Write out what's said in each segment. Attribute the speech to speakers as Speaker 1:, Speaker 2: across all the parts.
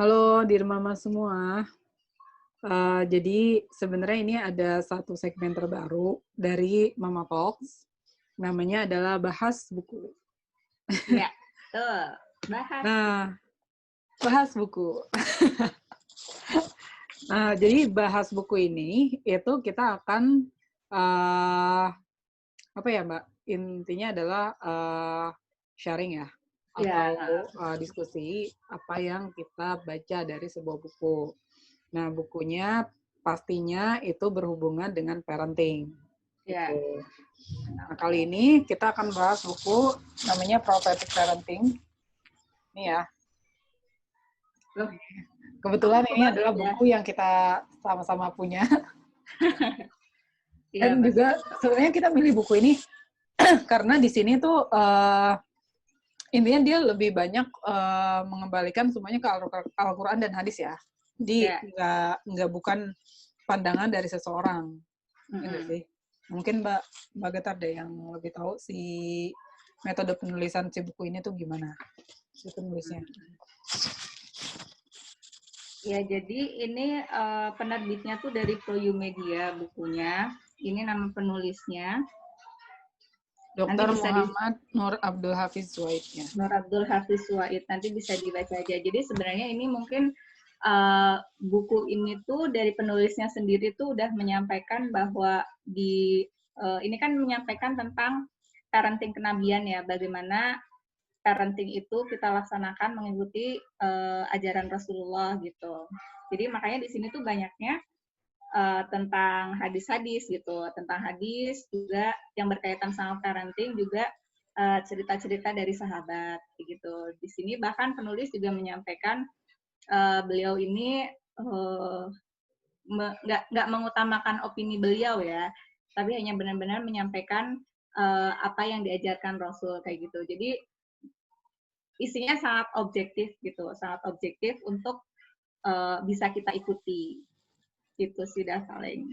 Speaker 1: Halo Dirmama semua. Jadi sebenarnya ini ada satu segmen terbaru dari Mama Talks. Namanya adalah Bahas Buku.
Speaker 2: Ya, tuh. Bahas.
Speaker 1: Nah, bahas buku. Nah, jadi bahas buku ini itu kita akan apa ya Mbak? Intinya adalah sharing ya, atau
Speaker 2: Ya,
Speaker 1: diskusi apa yang kita baca dari sebuah buku. Nah, bukunya pastinya itu berhubungan dengan parenting.
Speaker 2: ya.
Speaker 1: Gitu. Nah, kali ini kita akan bahas buku namanya Prophetic Parenting. Ini ya.
Speaker 2: Loh,
Speaker 1: Kebetulan
Speaker 2: aku
Speaker 1: ini
Speaker 2: baru
Speaker 1: adalah
Speaker 2: ya.
Speaker 1: buku yang kita sama-sama punya.
Speaker 2: Iya,
Speaker 1: Dan juga sebenarnya kita milih buku ini karena di sini tuh intinya dia lebih banyak mengembalikan semuanya ke Al-Quran dan hadis ya. Jadi
Speaker 2: ya.
Speaker 1: nggak bukan pandangan dari seseorang. Gitu
Speaker 2: Mm-mm.
Speaker 1: sih. Mungkin Mbak Getar deh yang lebih tahu si metode penulisan si buku ini tuh gimana si penulisnya.
Speaker 2: Ya, jadi ini penerbitnya tuh dari Proyumedia bukunya. Ini nama penulisnya. Nanti
Speaker 1: Dr.
Speaker 2: bisa di
Speaker 1: Muhammad Nur Abdul Hafiz Zuhaid-nya.
Speaker 2: Nur Abdul Hafiz Suwaid. Nanti bisa dibaca aja. Jadi sebenarnya ini mungkin buku ini tuh dari penulisnya sendiri tuh udah menyampaikan bahwa ini kan menyampaikan tentang parenting kenabian ya, bagaimana parenting itu kita laksanakan mengikuti ajaran Rasulullah gitu. Jadi makanya di sini tuh banyaknya tentang hadis-hadis gitu, tentang hadis juga yang berkaitan sama parenting juga cerita-cerita dari sahabat gitu. Di sini bahkan penulis juga menyampaikan beliau ini nggak mengutamakan opini beliau ya, tapi hanya benar-benar menyampaikan apa yang diajarkan Rasul kayak gitu. Jadi isinya sangat objektif gitu, sangat objektif untuk bisa kita ikuti. Itu sih dah paling.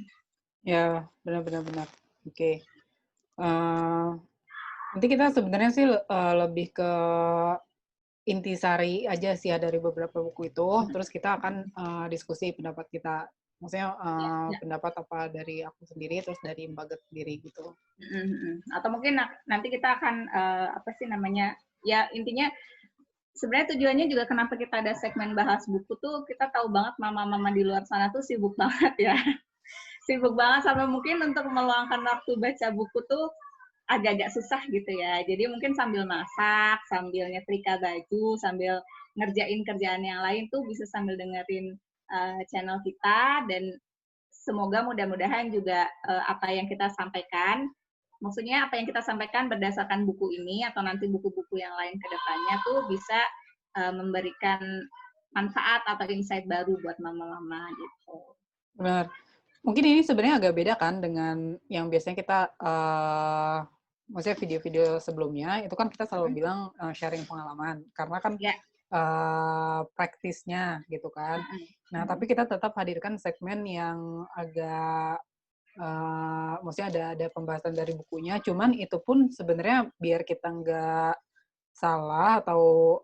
Speaker 1: Ya, benar-benar. Oke. Nanti kita sebenarnya sih lebih ke intisari aja sih ya dari beberapa buku itu. Terus kita akan diskusi pendapat kita. Maksudnya
Speaker 2: Ya, ya.
Speaker 1: pendapat apa dari aku sendiri, terus dari Mbak Get sendiri gitu.
Speaker 2: Atau mungkin nanti kita akan apa sih namanya? Ya intinya sebenarnya tujuannya juga kenapa kita ada segmen bahas buku tuh kita tahu banget mama-mama di luar sana tuh sibuk banget ya. Sibuk banget sampai mungkin untuk meluangkan waktu baca buku tuh agak-agak susah gitu ya. Jadi mungkin sambil masak, sambil nyetrika baju, sambil ngerjain kerjaan yang lain tuh bisa sambil dengerin channel kita dan semoga mudah-mudahan juga apa yang kita sampaikan, maksudnya apa yang kita sampaikan berdasarkan buku ini atau nanti buku-buku yang lain ke depannya tuh bisa memberikan manfaat atau insight baru buat mama-mama gitu.
Speaker 1: Benar. Mungkin ini sebenarnya agak beda kan dengan yang biasanya kita, maksudnya video-video sebelumnya, itu kan kita selalu bilang sharing pengalaman, karena kan
Speaker 2: Ya.
Speaker 1: praktisnya gitu kan. Nah, tapi kita tetap hadirkan segmen yang agak, maksudnya ada pembahasan dari bukunya, cuman itu pun sebenarnya biar kita nggak salah atau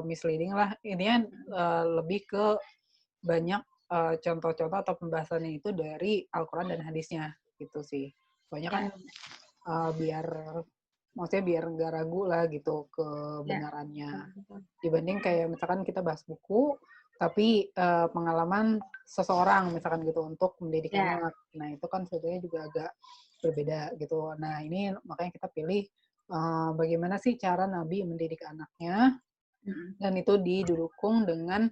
Speaker 1: misleading lah, intinya lebih ke banyak contoh-contoh atau pembahasannya itu dari Al-Quran dan hadisnya gitu sih. Soalnya kan biar maksudnya biar nggak ragu lah gitu kebenarannya. Dibanding kayak misalkan kita bahas buku, tapi pengalaman seseorang misalkan gitu untuk mendidik anak. Nah itu kan sebetulnya juga agak berbeda gitu. Nah ini makanya kita pilih bagaimana sih cara Nabi mendidik anaknya, dan itu didukung dengan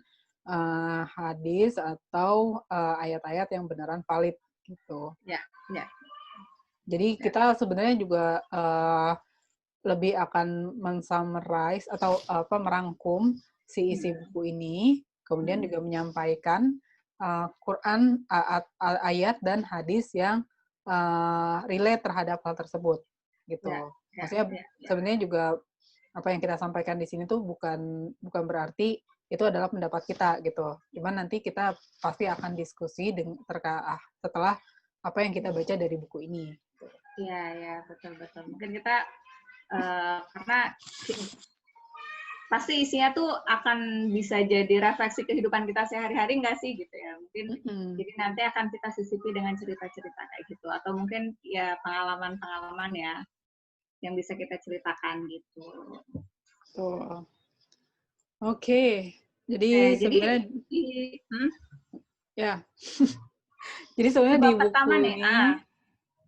Speaker 1: hadis atau ayat-ayat yang beneran valid gitu.
Speaker 2: Ya, ya.
Speaker 1: Jadi kita sebenarnya juga lebih akan men-summarize atau merangkum si isi buku ini, kemudian juga menyampaikan Quran, ayat dan hadis yang relate terhadap hal tersebut gitu. Maksudnya sebenarnya juga apa yang kita sampaikan di sini tuh bukan berarti itu adalah pendapat kita gitu. Cuman nanti kita pasti akan diskusi setelah apa yang kita baca dari buku ini.
Speaker 2: Iya, ya, betul-betul. Mungkin kita karena pasti isinya tuh akan bisa jadi refleksi kehidupan kita sehari-hari nggak sih gitu ya. Mungkin jadi nanti akan kita sisipi dengan cerita-cerita kayak gitu. Atau mungkin ya pengalaman-pengalaman ya yang bisa kita ceritakan gitu.
Speaker 1: Tuh. Oke. Jadi
Speaker 2: Jadi
Speaker 1: sebenarnya ya. Jadi
Speaker 2: di
Speaker 1: sebenarnya di
Speaker 2: bab
Speaker 1: buku
Speaker 2: pertama nih,
Speaker 1: ini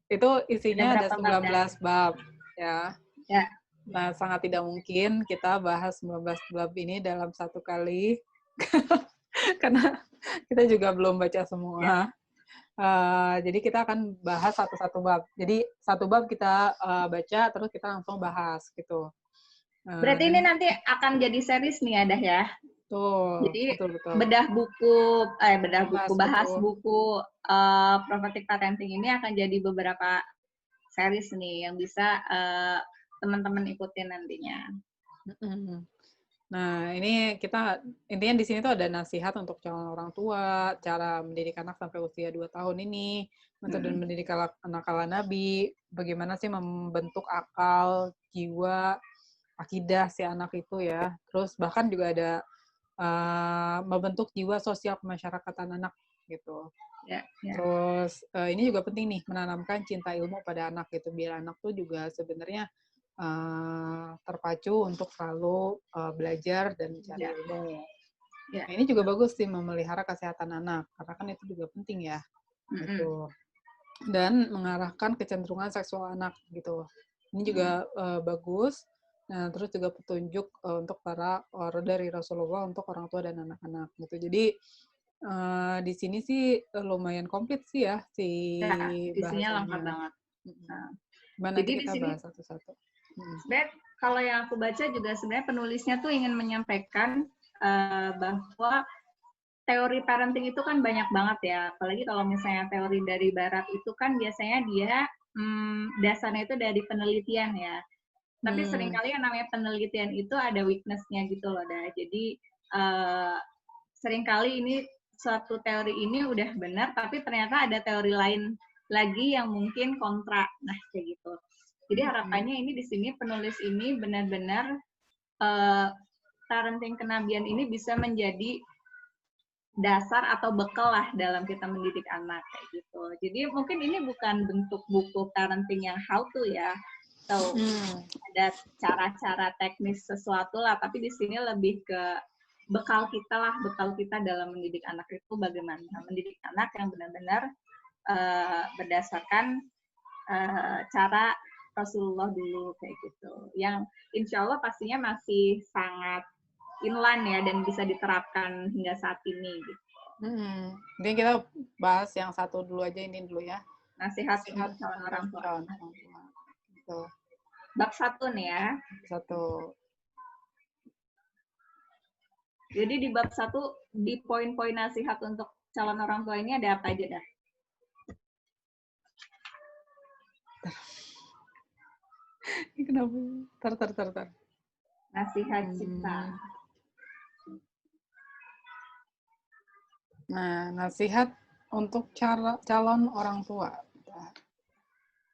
Speaker 1: itu isinya ada
Speaker 2: berapa bab dah?
Speaker 1: 19 bab ya.
Speaker 2: Ya.
Speaker 1: Nah, sangat tidak mungkin kita bahas 19 bab ini dalam satu kali karena kita juga belum baca semua. Jadi kita akan bahas satu-satu bab. Jadi satu bab kita baca, terus kita langsung bahas gitu.
Speaker 2: Berarti ini nanti akan jadi series nih ya, Dah ya?
Speaker 1: Tuh,
Speaker 2: Jadi
Speaker 1: betul.
Speaker 2: bahas buku Prophetic Parenting ini akan jadi beberapa series nih yang bisa teman-teman ikutin nantinya.
Speaker 1: Nah, ini kita intinya di sini tuh ada nasihat untuk calon orang tua, cara mendidik anak sampai usia 2 tahun ini, metode mendidik anak ala Nabi, bagaimana sih membentuk akal, jiwa, akidah si anak itu ya. Terus bahkan juga ada membentuk jiwa sosial kemasyarakatan anak gitu.
Speaker 2: Ya.
Speaker 1: Terus ini juga penting nih, menanamkan cinta ilmu pada anak gitu, biar anak tuh juga sebenarnya terpacu untuk selalu belajar dan mencari ilmu. Nah, ini juga bagus sih memelihara kesehatan anak, karena kan itu juga penting ya. Gitu. Dan mengarahkan kecenderungan seksual anak gitu. Ini juga bagus. Nah, terus juga petunjuk untuk para dari Rasulullah untuk orang tua dan anak-anak gitu. Jadi di sini sih lumayan komplit sih ya si
Speaker 2: isinya
Speaker 1: bahasanya.
Speaker 2: lengkap banget.
Speaker 1: Nanti kita bahas satu-satu.
Speaker 2: Sebenarnya kalau yang aku baca juga sebenarnya penulisnya tuh ingin menyampaikan bahwa teori parenting itu kan banyak banget ya. Apalagi kalau misalnya teori dari barat itu kan biasanya dia dasarnya itu dari penelitian ya. Tapi seringkali yang namanya penelitian itu ada weakness-nya gitu loh, Dah. Jadi seringkali ini suatu teori ini udah benar, tapi ternyata ada teori lain lagi yang mungkin kontra. Nah, kayak gitu. Jadi harapannya ini di sini penulis ini benar-benar parenting kenabian ini bisa menjadi dasar atau bekal lah dalam kita mendidik anak kayak gitu. Jadi mungkin ini bukan bentuk buku parenting yang how to ya, atau ada cara-cara teknis sesuatu lah, tapi di sini lebih ke bekal kita dalam mendidik anak itu bagaimana mendidik anak yang benar-benar berdasarkan cara Rasulullah dulu kayak gitu. Yang insya Allah pastinya masih sangat inline ya dan bisa diterapkan hingga saat ini gitu.
Speaker 1: Jadi kita bahas yang satu dulu aja, ini dulu ya.
Speaker 2: Nasihat untuk calon orang tua.
Speaker 1: Gitu.
Speaker 2: Bab 1 nih ya.
Speaker 1: 1.
Speaker 2: Jadi di bab 1 di poin-poin nasihat untuk calon orang tua ini ada apa aja dah?
Speaker 1: Kenapa? Tar.
Speaker 2: Nasihat cinta.
Speaker 1: Nah, nasihat untuk calon orang tua.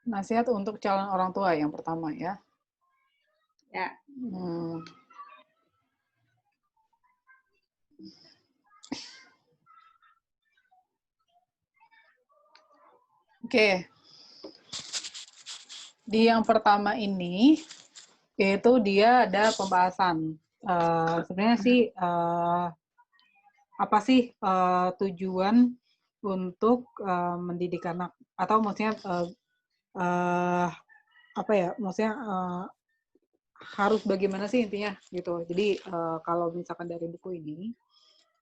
Speaker 1: Nasihat untuk calon orang tua yang pertama ya.
Speaker 2: Ya.
Speaker 1: Oke. Di yang pertama ini, yaitu dia ada pembahasan. Sebenarnya sih, apa sih tujuan untuk mendidik anak? Atau maksudnya, apa ya, maksudnya harus bagaimana sih intinya gitu. Jadi kalau misalkan dari buku ini,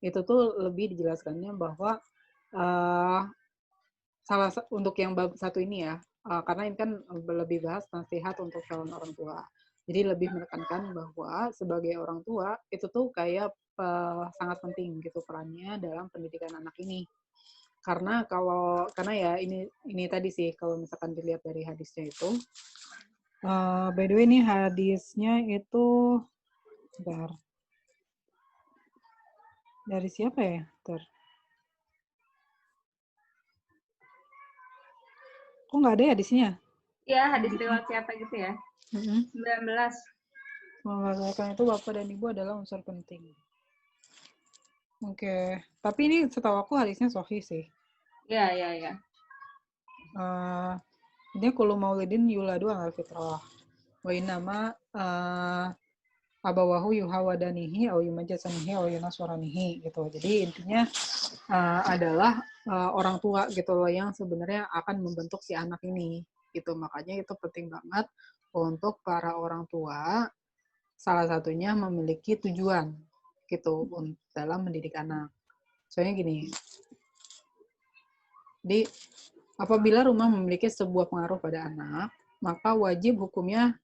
Speaker 1: itu tuh lebih dijelaskannya bahwa untuk yang bab 1 ini ya, karena ini kan lebih bahas nasihat untuk calon orang tua. Jadi lebih menekankan bahwa sebagai orang tua itu tuh kayak sangat penting gitu perannya dalam pendidikan anak ini. Karena ya ini tadi sih kalau misalkan dilihat dari hadisnya itu, by the way ini hadisnya itu bentar. Dari siapa ya? Kok nggak ada ya di sini ya?
Speaker 2: Iya, hadis riwayat siapa gitu ya? 19.
Speaker 1: Membesarkan itu bapak dan ibu adalah unsur penting. Oke. Tapi ini setahu aku hadisnya sahih sih.
Speaker 2: Ya.
Speaker 1: Ini kullu maulidin yuladu alal fitrah. Wa innama abawahu yuhawadanihi au yumajjasanihi au yunaswaranihi gitu. Jadi intinya adalah orang tua gitu loh yang sebenarnya akan membentuk si anak ini gitu. Makanya itu penting banget untuk para orang tua, salah satunya memiliki tujuan gitu dalam mendidik anak. Soalnya gini, jadi apabila rumah memiliki sebuah pengaruh pada anak, maka wajib hukumnya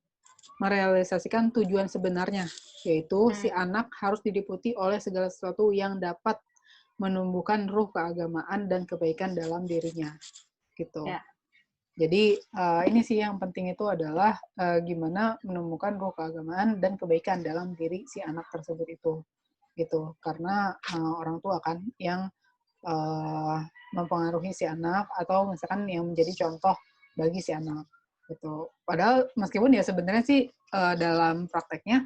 Speaker 1: merealisasikan tujuan sebenarnya, yaitu si anak harus diliputi oleh segala sesuatu yang dapat menumbuhkan ruh keagamaan dan kebaikan dalam dirinya, gitu.
Speaker 2: Ya.
Speaker 1: Jadi ini sih yang penting itu adalah gimana menemukan ruh keagamaan dan kebaikan dalam diri si anak tersebut itu, gitu. Karena orang tua kan yang mempengaruhi si anak atau misalkan yang menjadi contoh bagi si anak gitu. Padahal meskipun ya sebenarnya sih dalam prakteknya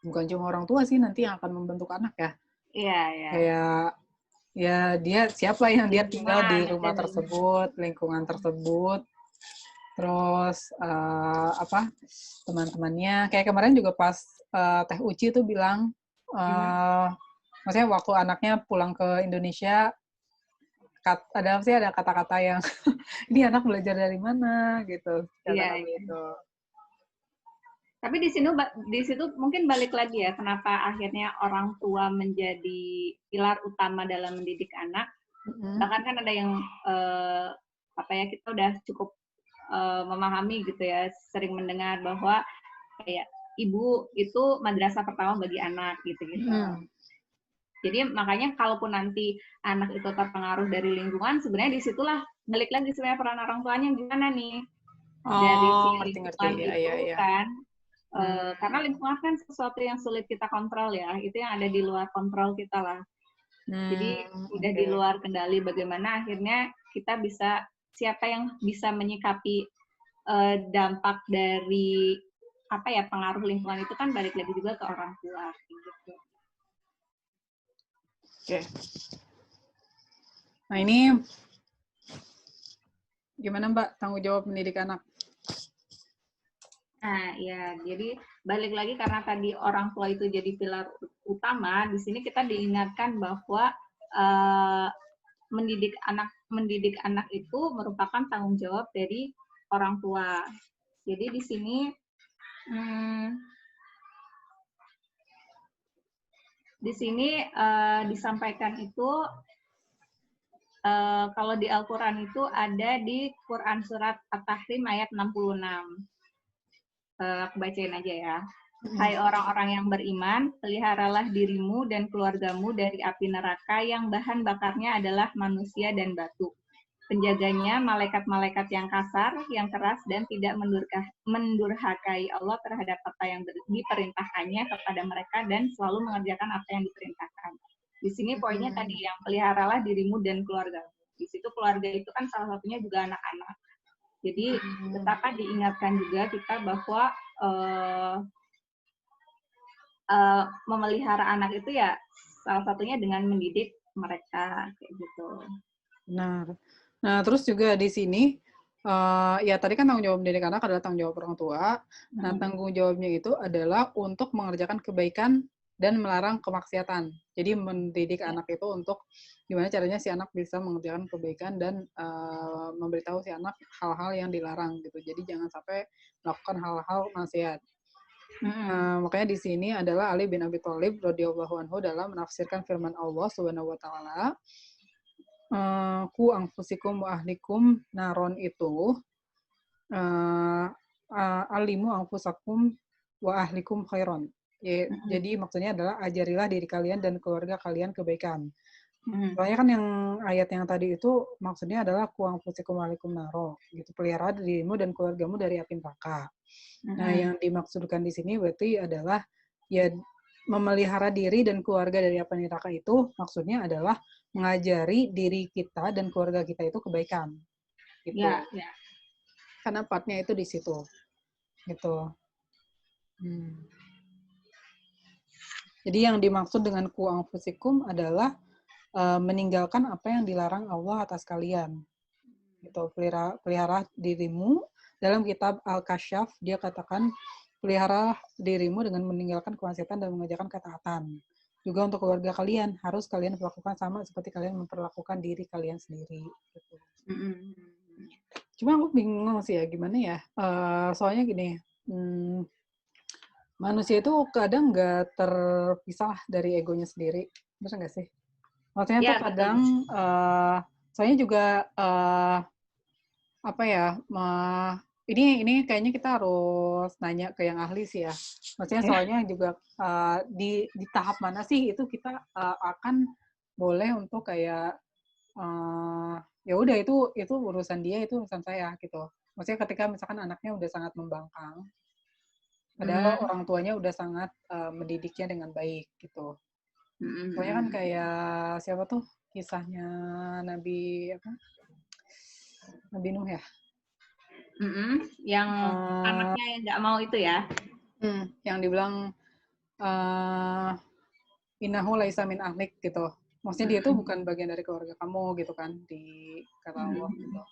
Speaker 1: bukan cuma orang tua sih nanti yang akan membentuk anak ya.
Speaker 2: Iya.
Speaker 1: Kayak ya dia siapa yang dia tinggal di
Speaker 2: Lingkungan
Speaker 1: rumah tersebut, lingkungan tersebut, terus teman-temannya. Kayak kemarin juga pas Teh Uci tuh bilang, maksudnya waktu anaknya pulang ke Indonesia ada kata-kata yang ini anak belajar dari mana gitu kata-kata itu.
Speaker 2: Tapi di situ mungkin balik lagi ya, kenapa akhirnya orang tua menjadi pilar utama dalam mendidik anak. Bahkan kan ada yang kita udah cukup memahami gitu ya, sering mendengar bahwa kayak ibu itu madrasah pertama bagi anak gitu. Jadi makanya kalaupun nanti anak itu terpengaruh dari lingkungan, sebenarnya disitulah ngelik lagi sebenarnya peran orang tuanya gimana nih dari si lingkungan itu kan. Karena lingkungan kan sesuatu yang sulit kita kontrol ya, itu yang ada di luar kontrol kita lah. Jadi udah di luar kendali bagaimana akhirnya kita bisa, siapa yang bisa menyikapi dampak dari pengaruh lingkungan itu kan balik lagi juga ke orang tua gitu.
Speaker 1: Oke. Nah ini gimana Mbak tanggung jawab mendidik anak?
Speaker 2: Nah ya, jadi balik lagi karena tadi orang tua itu jadi pilar utama, di sini kita diingatkan bahwa mendidik anak itu merupakan tanggung jawab dari orang tua. Jadi di sini disampaikan itu kalau di Al-Quran itu ada di Quran Surat At-Tahrim ayat 66. Aku bacain aja ya. Hai orang-orang yang beriman, peliharalah dirimu dan keluargamu dari api neraka yang bahan bakarnya adalah manusia dan batu. Penjaganya malaikat-malaikat yang kasar, yang keras, dan tidak mendurhakai Allah terhadap apa yang diperintahkannya kepada mereka dan selalu mengerjakan apa yang diperintahkan. Di sini poinnya tadi yang peliharalah dirimu dan keluarga. Di situ keluarga itu kan salah satunya juga anak-anak. Jadi betapa diingatkan juga kita bahwa memelihara anak itu ya salah satunya dengan mendidik mereka kayak gitu.
Speaker 1: Benar. Nah, terus juga di sini ya tadi kan tanggung jawab mendidik anak adalah tanggung jawab orang tua. Nah, tanggung jawabnya itu adalah untuk mengerjakan kebaikan dan melarang kemaksiatan. Jadi mendidik anak itu untuk gimana caranya si anak bisa mengerjakan kebaikan dan memberitahu si anak hal-hal yang dilarang gitu. Jadi jangan sampai melakukan hal-hal maksiat. Makanya di sini adalah Ali bin Abi Thalib radhiyallahu anhu dalam menafsirkan firman Allah Subhanahu wa taala, ku anfusikum wa ahlikum naron itu alimu anfusakum wa ahlikum khairon. Jadi maksudnya adalah ajarilah diri kalian dan keluarga kalian kebaikan. Soalnya kan yang ayat yang tadi itu maksudnya adalah ku anfusikum wa ahlikum naro, gitu, pelihara dirimu dan keluargamu dari api neraka. Nah, yang dimaksudkan di sini berarti adalah ya memelihara diri dan keluarga dari api neraka itu maksudnya adalah mengajari diri kita dan keluarga kita itu kebaikan. Gitu.
Speaker 2: Ya.
Speaker 1: Karena partnya itu di situ. Gitu. Jadi yang dimaksud dengan ku anfusikum adalah meninggalkan apa yang dilarang Allah atas kalian. Gitu, pelihara dirimu. Dalam kitab Al-Kasyaf dia katakan pelihara dirimu dengan meninggalkan kemaksiatan dan mengerjakan ketaatan. Juga untuk keluarga kalian harus kalian perlakukan sama seperti kalian memperlakukan diri kalian sendiri. Gitu. Cuma aku bingung sih ya gimana ya. Soalnya gini, manusia itu kadang nggak terpisah dari egonya sendiri, benar nggak sih? Maksudnya tuh
Speaker 2: Ya,
Speaker 1: kadang,
Speaker 2: betul.
Speaker 1: soalnya juga apa ya? Ini kayaknya kita harus nanya ke yang ahli sih ya. Maksudnya soalnya juga di tahap mana sih itu kita akan boleh untuk kayak ya udah itu urusan dia, itu urusan saya gitu. Maksudnya ketika misalkan anaknya udah sangat membangkang, padahal orang tuanya udah sangat mendidiknya dengan baik gitu. Pokoknya kan kayak siapa tuh kisahnya Nabi apa? Nabi Nuh ya.
Speaker 2: Yang anaknya yang nggak mau itu ya.
Speaker 1: Yang dibilang innahu laisa min ahlik gitu. Maksudnya dia tuh bukan bagian dari keluarga kamu gitu kan di kata Allah gitu.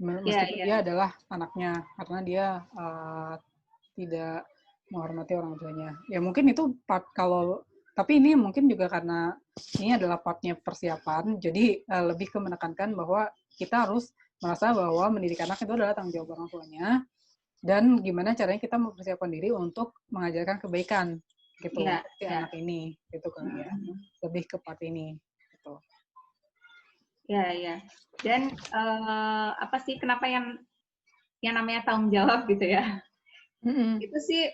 Speaker 1: Meskipun dia adalah anaknya karena dia tidak menghormati orang tuanya. Ya mungkin itu part kalau tapi ini mungkin juga karena ini adalah partnya persiapan, jadi lebih ke menekankan bahwa kita harus merasa bahwa mendidik anak itu adalah tanggung jawab orang tuanya dan gimana caranya kita mempersiapkan diri untuk mengajarkan kebaikan gitu untuk si anak ini gitu kali ya. Lebih ke part ini gitu.
Speaker 2: Ya. Dan apa sih kenapa yang namanya tanggung jawab gitu ya? Itu sih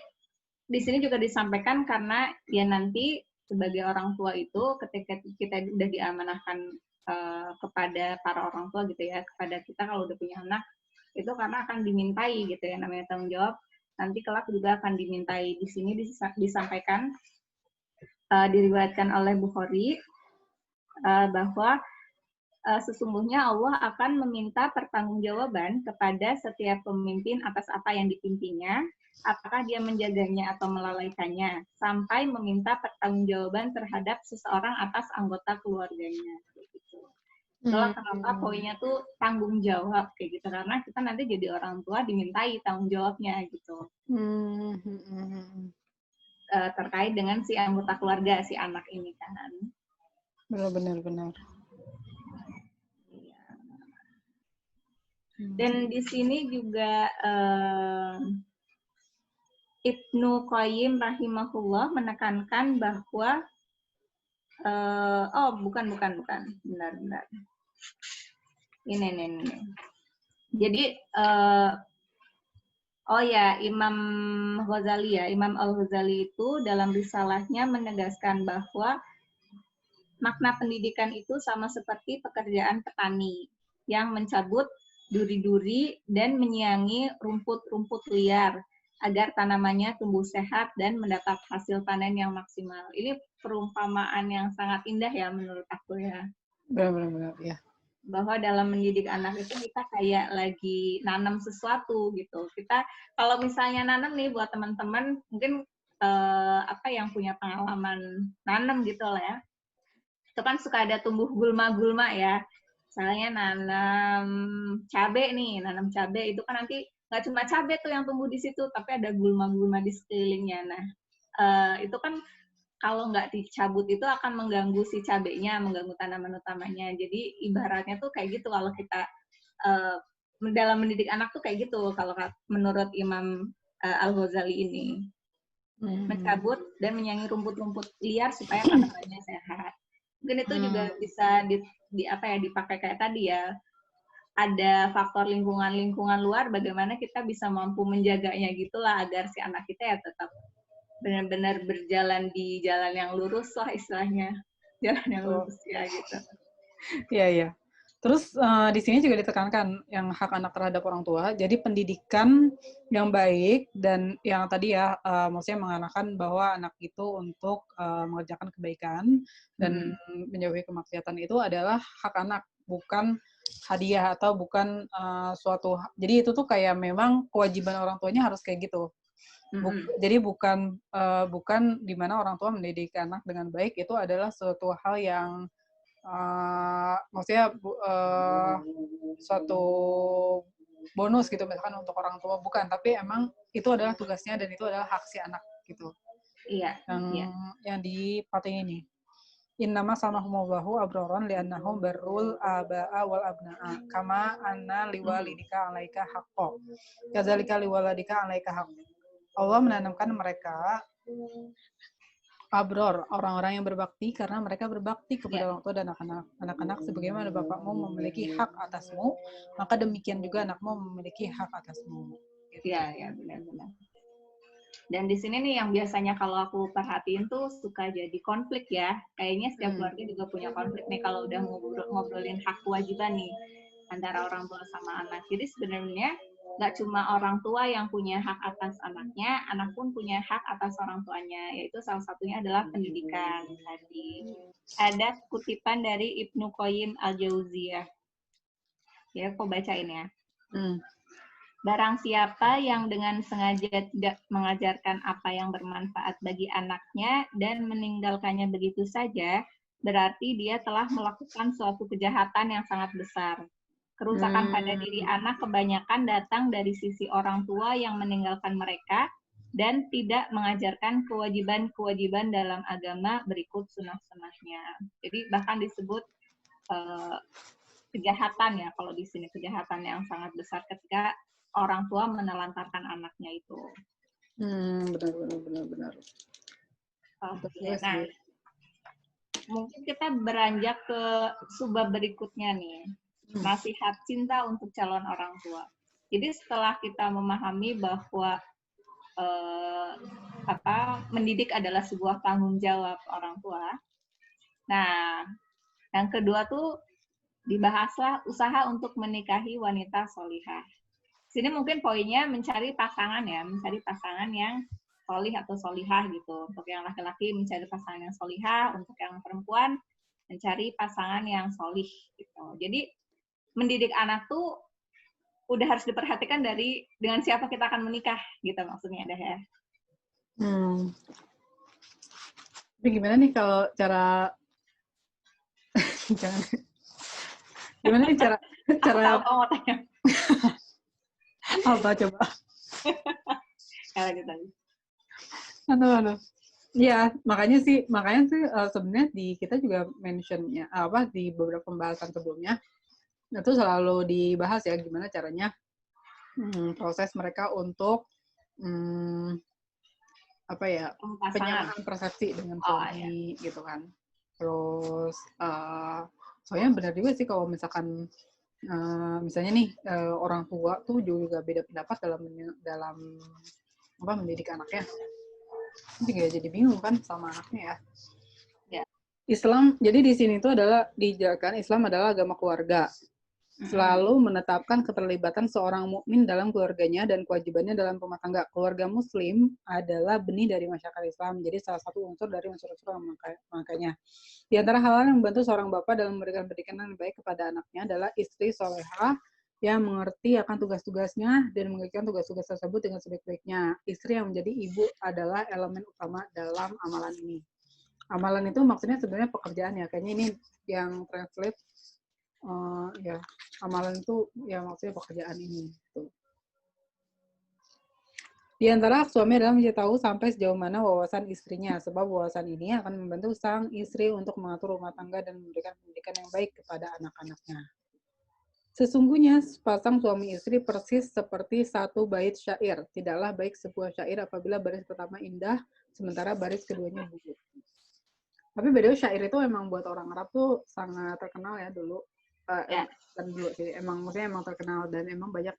Speaker 2: di sini juga disampaikan karena ya nanti sebagai orang tua itu ketika kita udah diamanahkan kepada para orang tua gitu ya, kepada kita kalau udah punya anak itu karena akan dimintai gitu ya namanya tanggung jawab. Nanti kelak juga akan dimintai. Di sini disampaikan diriwayatkan oleh Bukhari bahwa sesungguhnya Allah akan meminta pertanggungjawaban kepada setiap pemimpin atas apa yang dipimpinnya, apakah dia menjaganya atau melalaikannya, sampai meminta pertanggungjawaban terhadap seseorang atas anggota keluarganya. Gitu. Itulah kenapa poinnya tuh tanggung jawab kayak gitu, karena kita nanti jadi orang tua dimintai tanggung jawabnya gitu. Terkait dengan si anggota keluarga si anak ini kan.
Speaker 1: Benar.
Speaker 2: Dan di sini juga Ibnu Qayyim rahimahullah menekankan bahwa bukan. Benar. Ini. Jadi Imam Ghazali ya, Imam Al-Ghazali itu dalam risalahnya menegaskan bahwa makna pendidikan itu sama seperti pekerjaan petani yang mencabut duri-duri dan menyiangi rumput-rumput liar agar tanamannya tumbuh sehat dan mendapat hasil panen yang maksimal. Ini perumpamaan yang sangat indah ya menurut aku ya.
Speaker 1: Benar, ya.
Speaker 2: Bahwa dalam mendidik anak itu kita kayak lagi nanam sesuatu gitu. Kita kalau misalnya nanam nih buat teman-teman mungkin yang punya pengalaman nanam gitu lah ya. Itu kan suka ada tumbuh gulma-gulma ya. Misalnya nanam cabai itu kan nanti nggak cuma cabai tuh yang tumbuh di situ, tapi ada gulma-gulma di sekelilingnya. Nah, itu kan kalau nggak dicabut itu akan mengganggu si cabainya, mengganggu tanaman utamanya. Jadi ibaratnya tuh kayak gitu kalau kita dalam mendidik anak tuh kayak gitu kalau menurut Imam Al-Ghazali ini. Mencabut dan menyayangi rumput-rumput liar supaya tanamannya sehat. Mungkin itu juga bisa dipakai kayak tadi ya. Ada faktor lingkungan luar, bagaimana kita bisa mampu menjaganya gitulah agar si anak kita ya tetap benar-benar berjalan di jalan yang lurus lah istilahnya. Jalan yang lurus ya gitu.
Speaker 1: Iya. Terus di sini juga ditekankan yang hak anak terhadap orang tua. Jadi pendidikan yang baik dan yang tadi ya, maksudnya mengarahkan bahwa anak itu untuk mengerjakan kebaikan dan menjauhi kemaksiatan itu adalah hak anak, bukan hadiah atau bukan suatu. Jadi itu tuh kayak memang kewajiban orang tuanya harus kayak gitu. Jadi bukan di mana orang tua mendidik anak dengan baik itu adalah suatu hal yang maksudnya suatu bonus gitu misalkan untuk orang tua, bukan, tapi emang itu adalah tugasnya dan itu adalah hak si anak gitu.
Speaker 2: Iya.
Speaker 1: Yang dipating ini. Innama samahumullahu abroron li'annahum barrul aba'a wal abna'a kama anna liwalidika alaika haqqo kadzalika liwaladika alaika haqqo. Allah menanamkan mereka abror, orang-orang yang berbakti karena mereka berbakti kepada orang tua dan anak-anak sebagaimana bapakmu memiliki hak atasmu, maka demikian juga anakmu memiliki hak atasmu.
Speaker 2: Iya, ya, benar-benar. Dan di sini nih yang biasanya kalau aku perhatiin tuh suka jadi konflik ya. Kayaknya setiap keluarga juga punya konflik nih kalau udah ngobrolin hak kewajiban nih antara orang tua sama anak. Jadi sebenarnya nggak cuma orang tua yang punya hak atas anaknya, anak pun punya hak atas orang tuanya, yaitu salah satunya adalah pendidikan. Tadi ada kutipan dari Ibnu Qayyim al-Jauziyah. Ya, aku bacain ya. Barang siapa yang dengan sengaja tidak mengajarkan apa yang bermanfaat bagi anaknya dan meninggalkannya begitu saja, berarti dia telah melakukan suatu kejahatan yang sangat besar. Kerusakan pada diri anak kebanyakan datang dari sisi orang tua yang meninggalkan mereka dan tidak mengajarkan kewajiban-kewajiban dalam agama berikut sunnah-sunnahnya. Jadi bahkan disebut kejahatan ya, kalau di sini kejahatan yang sangat besar ketika orang tua menelantarkan anaknya itu.
Speaker 1: Benar.
Speaker 2: Nah, mungkin kita beranjak ke subbab berikutnya nih. Nasihat cinta untuk calon orang tua. Jadi setelah kita memahami bahwa mendidik adalah sebuah tanggung jawab orang tua. Nah, yang kedua tuh dibahaslah usaha untuk menikahi wanita solihah. Sini mungkin poinnya mencari pasangan ya, mencari pasangan yang solih atau solihah gitu. Untuk yang laki-laki mencari pasangan yang solihah, untuk yang perempuan mencari pasangan yang solih gitu. Jadi mendidik anak tuh udah harus diperhatikan dari dengan siapa kita akan menikah gitu maksudnya deh ya.
Speaker 1: Tapi gimana nih kalau cara gimana nih cara
Speaker 2: mau tanya.
Speaker 1: Apa coba? Aduh. Ya, makanya sih sebenarnya di kita juga mentionnya di beberapa pembahasan sebelumnya itu selalu dibahas ya gimana caranya proses mereka untuk penyamaan persepsi dengan suami gitu kan. Terus soalnya benar juga sih kalau misalkan misalnya nih orang tua tuh juga beda pendapat dalam mendidik anaknya, juga jadi bingung kan sama anaknya ya. Islam jadi di sini tuh adalah dijelaskan Islam adalah agama keluarga, selalu menetapkan keterlibatan seorang mukmin dalam keluarganya dan kewajibannya dalam rumah tangga. Keluarga Muslim adalah benih dari masyarakat Islam, jadi salah satu unsur dari unsur-unsur makanya. Di antara hal yang membantu seorang bapak dalam memberikan pendidikan yang baik kepada anaknya adalah istri solehah yang mengerti akan tugas-tugasnya dan mengerjakan tugas-tugas tersebut dengan sebaik-baiknya. Istri yang menjadi ibu adalah elemen utama dalam amalan ini. Amalan itu maksudnya sebenarnya pekerjaan ya. Kayaknya ini yang translate ya amalan itu ya maksudnya pekerjaan ini. Tuh. Di antara suami adalah mencari tahu sampai sejauh mana wawasan istrinya, sebab wawasan ini akan membantu sang istri untuk mengatur rumah tangga dan memberikan pendidikan yang baik kepada anak-anaknya. Sesungguhnya sepasang suami istri persis seperti satu bait syair. Tidaklah baik sebuah syair apabila baris pertama indah, sementara baris keduanya buruk. Tapi beda syair itu emang buat orang Arab tuh sangat terkenal ya dulu. Dan dulu sih, maksudnya emang terkenal dan emang banyak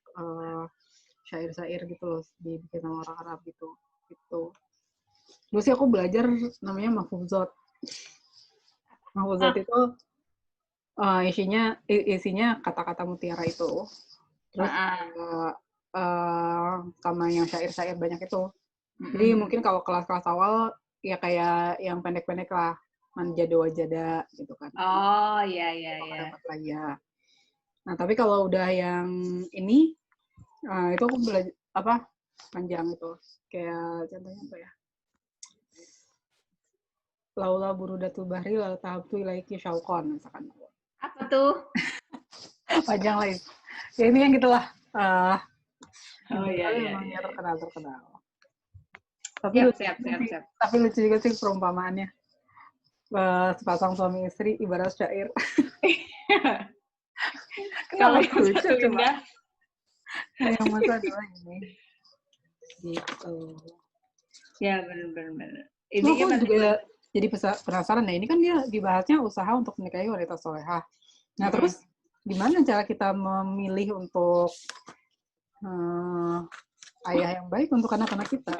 Speaker 1: syair-syair gitu loh dibikin sama orang Arab gitu. Dulu sih aku belajar namanya mahfuzat. Mahfuzat itu isinya kata-kata mutiara itu. Terus sama yang syair-syair banyak itu. Jadi mungkin kalau kelas-kelas awal ya kayak yang pendek-pendek lah, manjada wajada gitu kan.
Speaker 2: Oh iya.
Speaker 1: Dapat lagi ya. Nah tapi kalau udah yang ini itu aku belajar panjang itu. Kayak contohnya apa ya? Laula burudatul bahri la tahabtu ilaiki syauqan misalkan.
Speaker 2: Apa tuh?
Speaker 1: Panjang lah itu. Ya ini yang gitulah.
Speaker 2: Oh iya
Speaker 1: Tapi
Speaker 2: iya
Speaker 1: memang
Speaker 2: iya.
Speaker 1: ya terkenal. Tapi
Speaker 2: Siap.
Speaker 1: lucu juga sih perumpamaannya. Sepasang suami istri ibarat syair.
Speaker 2: Kalau
Speaker 1: Kenapa
Speaker 2: yang
Speaker 1: lucu
Speaker 2: satu
Speaker 1: coba?
Speaker 2: indah.
Speaker 1: Nah, yang masa adalah ini. Gitu.
Speaker 2: Ya benar.
Speaker 1: Ini
Speaker 2: Intinya
Speaker 1: aku
Speaker 2: penting
Speaker 1: juga
Speaker 2: banget.
Speaker 1: jadi penasaran. Nah ini kan dia dibahasnya usaha untuk menikahi wanita solehah. Nah terus gimana cara kita memilih untuk ayah yang baik untuk anak-anak kita?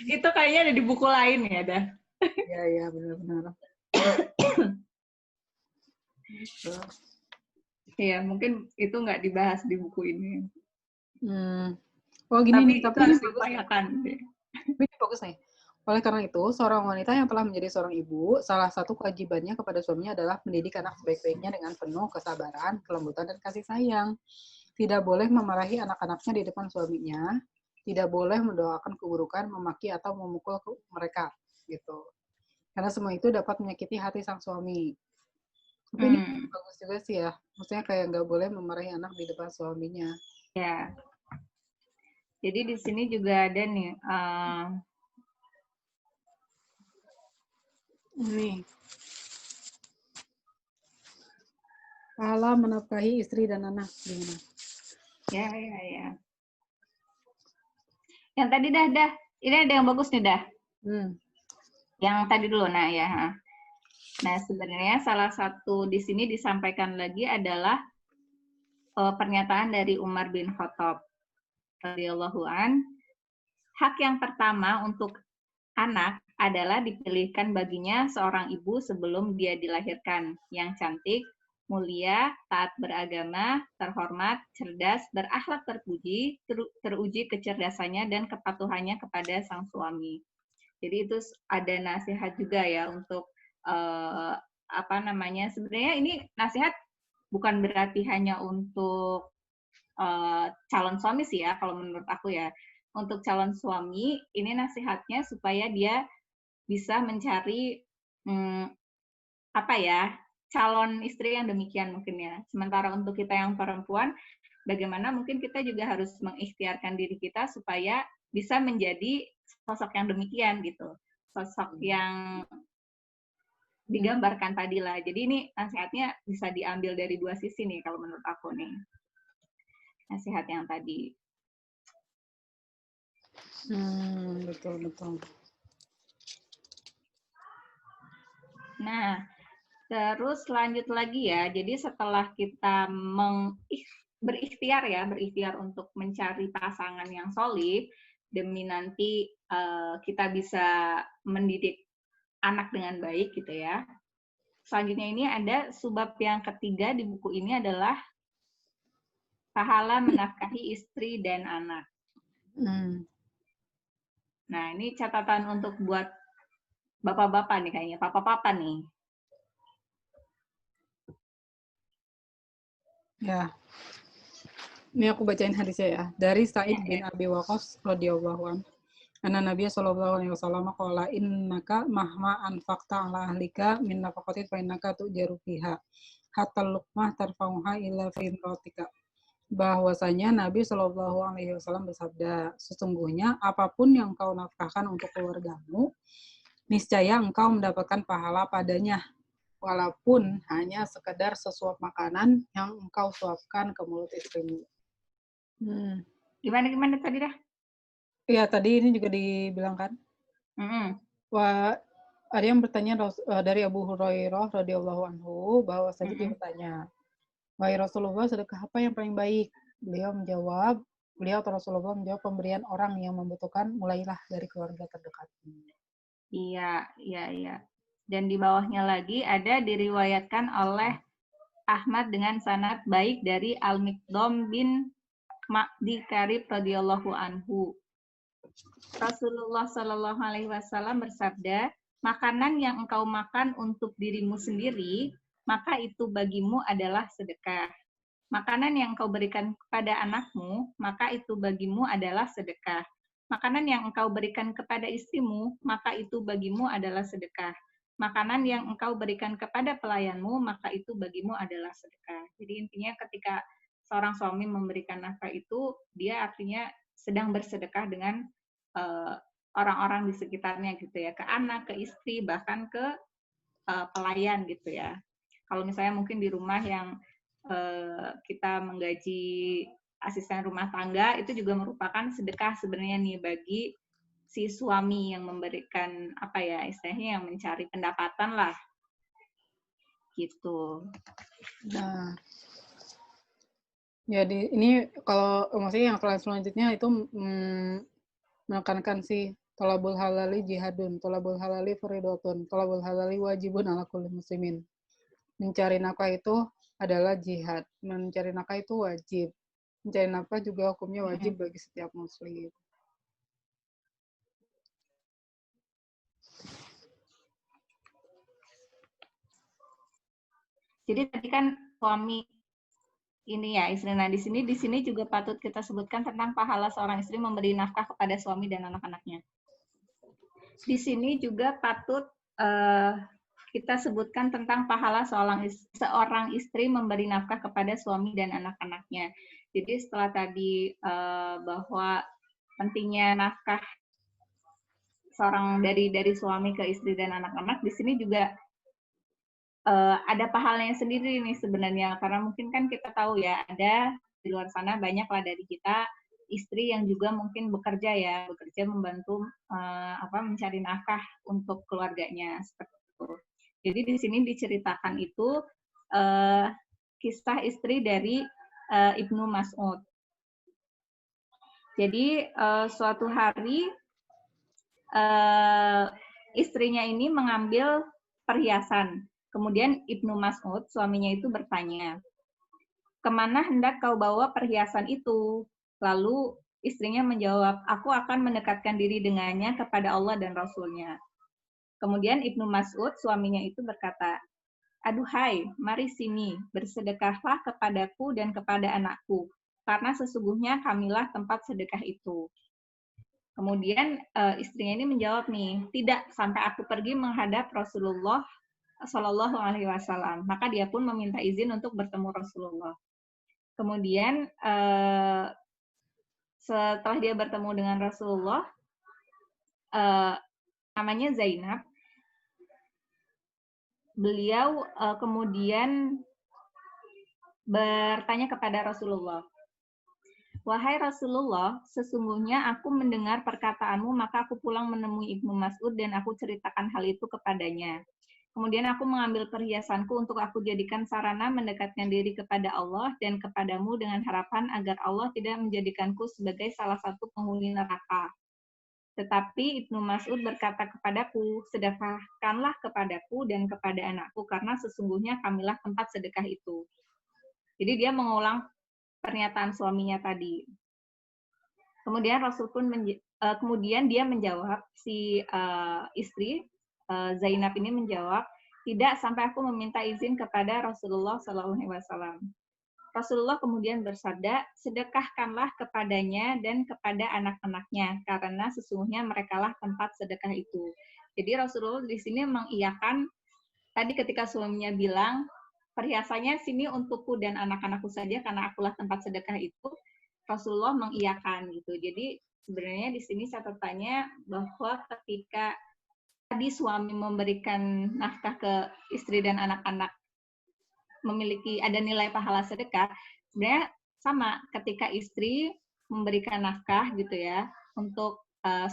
Speaker 2: Itu kayaknya ada di buku lain ya, dah.
Speaker 1: Iya benar-benar.
Speaker 2: Iya, mungkin itu nggak dibahas di buku ini.
Speaker 1: Oh gini nih,
Speaker 2: Tapi itu
Speaker 1: tapi ini
Speaker 2: harus
Speaker 1: bagus.
Speaker 2: diupayakan.
Speaker 1: Ini bagus nih. Oleh karena itu, seorang wanita yang telah menjadi seorang ibu, salah satu kewajibannya kepada suaminya adalah mendidik anak sebaik-baiknya dengan penuh kesabaran, kelembutan, dan kasih sayang. Tidak boleh memarahi anak-anaknya di depan suaminya, tidak boleh mendoakan keburukan, memaki atau memukul mereka, gitu. Karena semua itu dapat menyakiti hati sang suami. Tapi ini bagus juga sih ya, maksudnya kayak nggak boleh memarahi anak di depan suaminya.
Speaker 2: Ya. Jadi di sini juga ada nih.
Speaker 1: Nih. Pahala menafkahi istri dan anak gimana?
Speaker 2: Ya. Yang tadi dah. Ini ada yang bagus nih dah. Yang tadi dulu, nah ya. Nah sebenarnya salah satu di sini disampaikan lagi adalah pernyataan dari Umar bin Khattab radhiyallahu an. Hak yang pertama untuk anak adalah dipilihkan baginya seorang ibu sebelum dia dilahirkan, yang cantik, mulia, taat beragama, terhormat, cerdas, berakhlak terpuji, teruji kecerdasannya dan kepatuhannya kepada sang suami. Jadi itu ada nasihat juga ya untuk sebenarnya ini nasihat bukan berarti hanya untuk calon suami sih ya, kalau menurut aku ya. Untuk calon suami, ini nasihatnya supaya dia bisa mencari calon istri yang demikian mungkin ya. Sementara untuk kita yang perempuan, bagaimana mungkin kita juga harus mengikhtiarkan diri kita supaya bisa menjadi sosok yang demikian gitu. Sosok yang digambarkan tadi lah. Jadi ini nasihatnya bisa diambil dari dua sisi nih kalau menurut aku nih. Nasihat yang tadi.
Speaker 1: Betul.
Speaker 2: Nah, terus lanjut lagi ya. Jadi setelah kita berikhtiar untuk mencari pasangan yang solid demi nanti kita bisa mendidik anak dengan baik gitu ya. Selanjutnya ini ada subbab yang ketiga di buku ini adalah pahala menafkahi istri dan anak. Nah, ini catatan untuk buat bapak-bapak nih kayaknya, papa-papa nih.
Speaker 1: Ya. Ini aku bacain hadisnya ya. Dari Sa'id bin Abi Waqqas radhiyallahu anhu. Anna Nabiya sallallahu alaihi wasallam qala innaka mahma anfaqta ala ahlika min nafaqatin fa innaka tujaru fiha hatta luqmah tarfauha ila fi imratika. Bahwasanya Nabi Shallallahu alaihi wasallam bersabda, sesungguhnya apapun yang kau nafkahkan untuk keluargamu, niscaya engkau mendapatkan pahala padanya, walaupun hanya sekedar sesuap makanan yang engkau suapkan ke mulut istrimu.
Speaker 2: Gimana tadi dah?
Speaker 1: Iya, tadi ini juga dibilang kan. Wah, ada yang bertanya dari Abu Hurairah radhiyallahu anhu bahwasanya dia bertanya, wahai Rasulullah, sedekah apa yang paling baik? Beliau atau Rasulullah menjawab, pemberian orang yang membutuhkan mulailah dari keluarga terdekat.
Speaker 2: Iya. Dan di bawahnya lagi ada diriwayatkan oleh Ahmad dengan sanad baik dari Al-Miqdam bin Ma'di Karib radhiyallahu anhu. Rasulullah Shallallahu alaihi wasallam bersabda, makanan yang engkau makan untuk dirimu sendiri, maka itu bagimu adalah sedekah. Makanan yang engkau berikan kepada anakmu, maka itu bagimu adalah sedekah. Makanan yang engkau berikan kepada istrimu, maka itu bagimu adalah sedekah. Makanan yang engkau berikan kepada pelayanmu, maka itu bagimu adalah sedekah. Jadi intinya ketika seorang suami memberikan nafkah itu, dia artinya sedang bersedekah dengan orang-orang di sekitarnya gitu ya, ke anak, ke istri, bahkan ke pelayan gitu ya. Kalau misalnya mungkin di rumah yang kita menggaji asisten rumah tangga, itu juga merupakan sedekah sebenarnya nih bagi si suami yang memberikan apa ya istilahnya yang mencari pendapatan lah gitu.
Speaker 1: Nah, jadi ini kalau maksudnya yang slide selanjutnya itu menekankan si tolabul halali jihadun, tolabul halali furidotun, tolabul halali wajibun ala kulli muslimin. Mencari nafkah itu adalah jihad, mencari nafkah itu wajib. Mencari nafkah juga hukumnya wajib bagi setiap muslim.
Speaker 2: Jadi tadi kan suami ini ya istri. Nah di sini juga patut kita sebutkan tentang pahala seorang istri memberi nafkah kepada suami dan anak-anaknya. Di sini juga patut kita sebutkan tentang pahala seorang istri memberi nafkah kepada suami dan anak-anaknya. Jadi setelah tadi bahwa pentingnya nafkah seorang dari suami ke istri dan anak-anak, di sini juga ada pahalanya sendiri nih sebenarnya, karena mungkin kan kita tahu ya ada di luar sana banyaklah dari kita istri yang juga mungkin bekerja membantu mencari nafkah untuk keluarganya seperti itu. Jadi di sini diceritakan itu kisah istri dari Ibnu Mas'ud. Jadi suatu hari istrinya ini mengambil perhiasan. Kemudian Ibnu Mas'ud, suaminya itu bertanya, "Kemana hendak kau bawa perhiasan itu?" Lalu istrinya menjawab, "Aku akan mendekatkan diri dengannya kepada Allah dan Rasul-Nya." Kemudian Ibnu Mas'ud, suaminya itu berkata, "Aduhai, mari sini, bersedekahlah kepadaku dan kepada anakku, karena sesungguhnya kamilah tempat sedekah itu." Kemudian istrinya ini menjawab nih, "Tidak, sampai aku pergi menghadap Rasulullah Shallallahu Alaihi Wasallam." Maka dia pun meminta izin untuk bertemu Rasulullah. Kemudian setelah dia bertemu dengan Rasulullah, namanya Zainab, beliau kemudian bertanya kepada Rasulullah, "Wahai Rasulullah, sesungguhnya aku mendengar perkataanmu, maka aku pulang menemui Ibnu Mas'ud dan aku ceritakan hal itu kepadanya. Kemudian aku mengambil perhiasanku untuk aku jadikan sarana mendekatkan diri kepada Allah dan kepadamu dengan harapan agar Allah tidak menjadikanku sebagai salah satu penghuni neraka. Tetapi Ibnu Mas'ud berkata kepadaku, sedekahkanlah kepadaku dan kepada anakku, karena sesungguhnya kamilah tempat sedekah itu." Jadi dia mengulang pernyataan suaminya tadi. Kemudian Rasul pun kemudian dia menjawab, si istri Zainab ini menjawab, "Tidak, sampai aku meminta izin kepada Rasulullah SAW." Rasulullah kemudian bersabda, "Sedekahkanlah kepadanya dan kepada anak-anaknya, karena sesungguhnya merekalah tempat sedekah itu." Jadi Rasulullah di sini mengiyakan tadi ketika suaminya bilang, "Perhiasannya sini untukku dan anak-anakku saja, karena akulah tempat sedekah itu." Rasulullah mengiyakan gitu. Jadi sebenarnya di sini catatannya bahwa ketika tadi suami memberikan nafkah ke istri dan anak-anak memiliki ada nilai pahala sedekah, sebenarnya sama ketika istri memberikan nafkah gitu ya untuk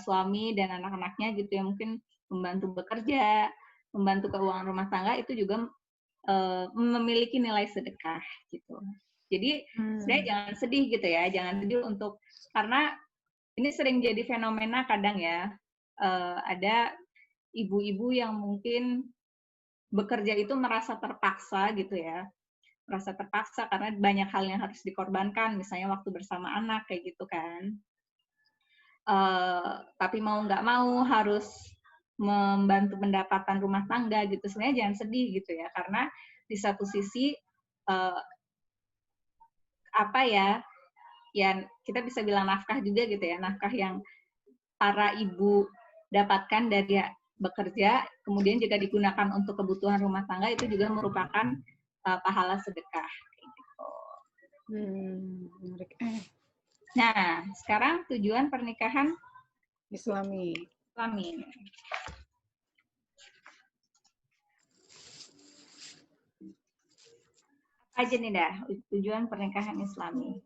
Speaker 2: suami dan anak-anaknya gitu ya, mungkin membantu bekerja, membantu keuangan rumah tangga, itu juga memiliki nilai sedekah gitu. Jadi sebenarnya jangan sedih gitu ya, jangan sedih untuk karena ini sering jadi fenomena kadang ya, ada ibu-ibu yang mungkin bekerja itu merasa terpaksa gitu ya, merasa terpaksa karena banyak hal yang harus dikorbankan, misalnya waktu bersama anak kayak gitu kan. Tapi mau nggak mau harus membantu pendapatan rumah tangga gitu. Sebenarnya jangan sedih gitu ya, karena di satu sisi apa ya kita bisa bilang nafkah juga gitu ya, nafkah yang para ibu dapatkan dari bekerja, kemudian juga digunakan untuk kebutuhan rumah tangga, itu juga merupakan pahala sedekah. Gitu.
Speaker 1: Menarik.
Speaker 2: Nah, sekarang tujuan pernikahan
Speaker 1: Islami.
Speaker 2: Islami. Apa aja nih dah tujuan pernikahan Islami?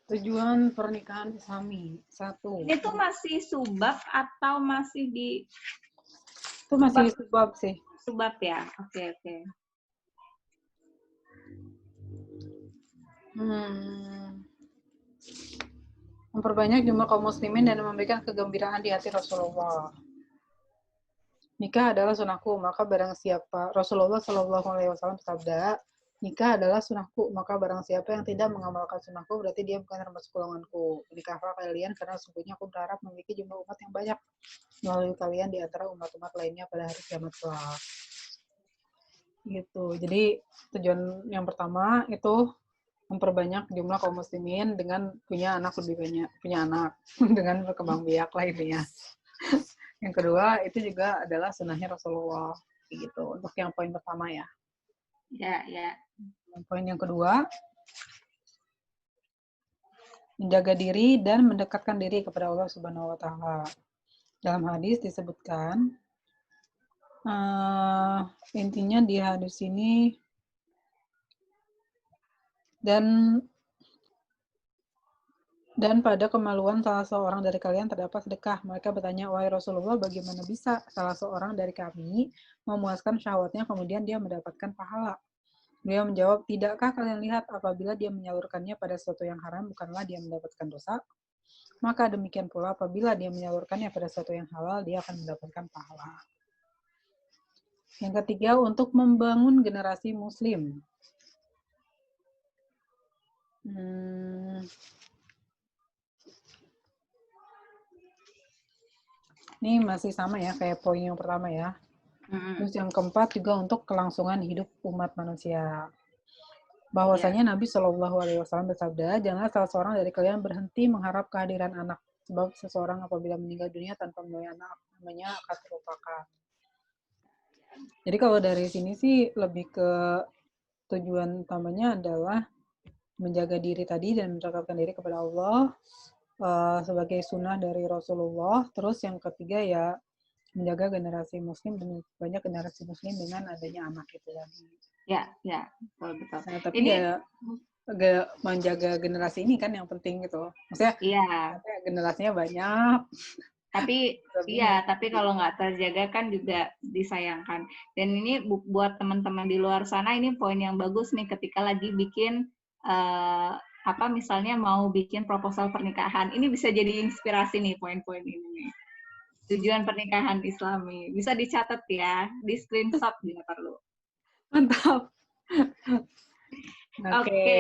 Speaker 1: Tujuan pernikahan Islami. 1.
Speaker 2: Ini tuh masih subab atau masih di
Speaker 1: Itu masih subab sih.
Speaker 2: Subab ya. Oke.
Speaker 1: Memperbanyak jumlah kaum muslimin dan memberikan kegembiraan di hati Rasulullah. Nikah adalah sunahku, maka barang siapa Rasulullah Shallallahu Alaihi Wasallam bersabda, nikah adalah sunahku, maka barang siapa yang tidak mengamalkan sunahku berarti dia bukan termasuk golonganku. Menikahlah kalian karena sesungguhnya aku berharap memiliki jumlah umat yang banyak melalui kalian di antara umat-umat lainnya pada hari kiamat kelak. Gitu. Jadi tujuan yang pertama itu memperbanyak jumlah kaum muslimin dengan punya anak lebih banyak, punya anak dengan berkembang biak lainnya. Yang kedua itu juga adalah sunnahnya Rasulullah gitu. Untuk yang poin pertama ya.
Speaker 2: Ya.
Speaker 1: Poin yang kedua, menjaga diri dan mendekatkan diri kepada Allah Subhanahu wa taala. Dalam hadis disebutkan intinya di hadis ini dan pada kemaluan salah seorang dari kalian terdapat sedekah. Mereka bertanya, wahai Rasulullah, bagaimana bisa salah seorang dari kami memuaskan syahwatnya kemudian dia mendapatkan pahala? Beliau menjawab, tidakkah kalian lihat apabila dia menyalurkannya pada sesuatu yang haram, bukanlah dia mendapatkan dosa? Maka demikian pula apabila dia menyalurkannya pada sesuatu yang halal, dia akan mendapatkan pahala. Yang ketiga, untuk membangun generasi muslim. Ini masih sama ya, kayak poin yang pertama ya. Terus yang keempat juga untuk kelangsungan hidup umat manusia. Bahwasanya Nabi Shallallahu Alaihi Wasallam bersabda, janganlah salah seorang dari kalian berhenti mengharap kehadiran anak, sebab seseorang apabila meninggal dunia tanpa mempunyai anak, namanya akan terlupakan. Jadi kalau dari sini sih lebih ke tujuan utamanya adalah menjaga diri tadi dan mendekatkan diri kepada Allah sebagai sunnah dari Rasulullah. Terus yang ketiga ya menjaga generasi muslim dan banyak generasi muslim dengan adanya anak itu tadi.
Speaker 2: Ya, betul.
Speaker 1: Nah, tapi ini, ya menjaga generasi ini kan yang penting gitu. Maksudnya generasinya banyak.
Speaker 2: Tapi kalau nggak terjaga kan juga disayangkan. Dan ini buat teman-teman di luar sana ini poin yang bagus nih ketika lagi bikin misalnya mau bikin proposal pernikahan. Ini bisa jadi inspirasi nih poin-poin ini nih. Tujuan pernikahan Islami. Bisa dicatat ya, di screenshot juga perlu.
Speaker 1: Mantap. Oke.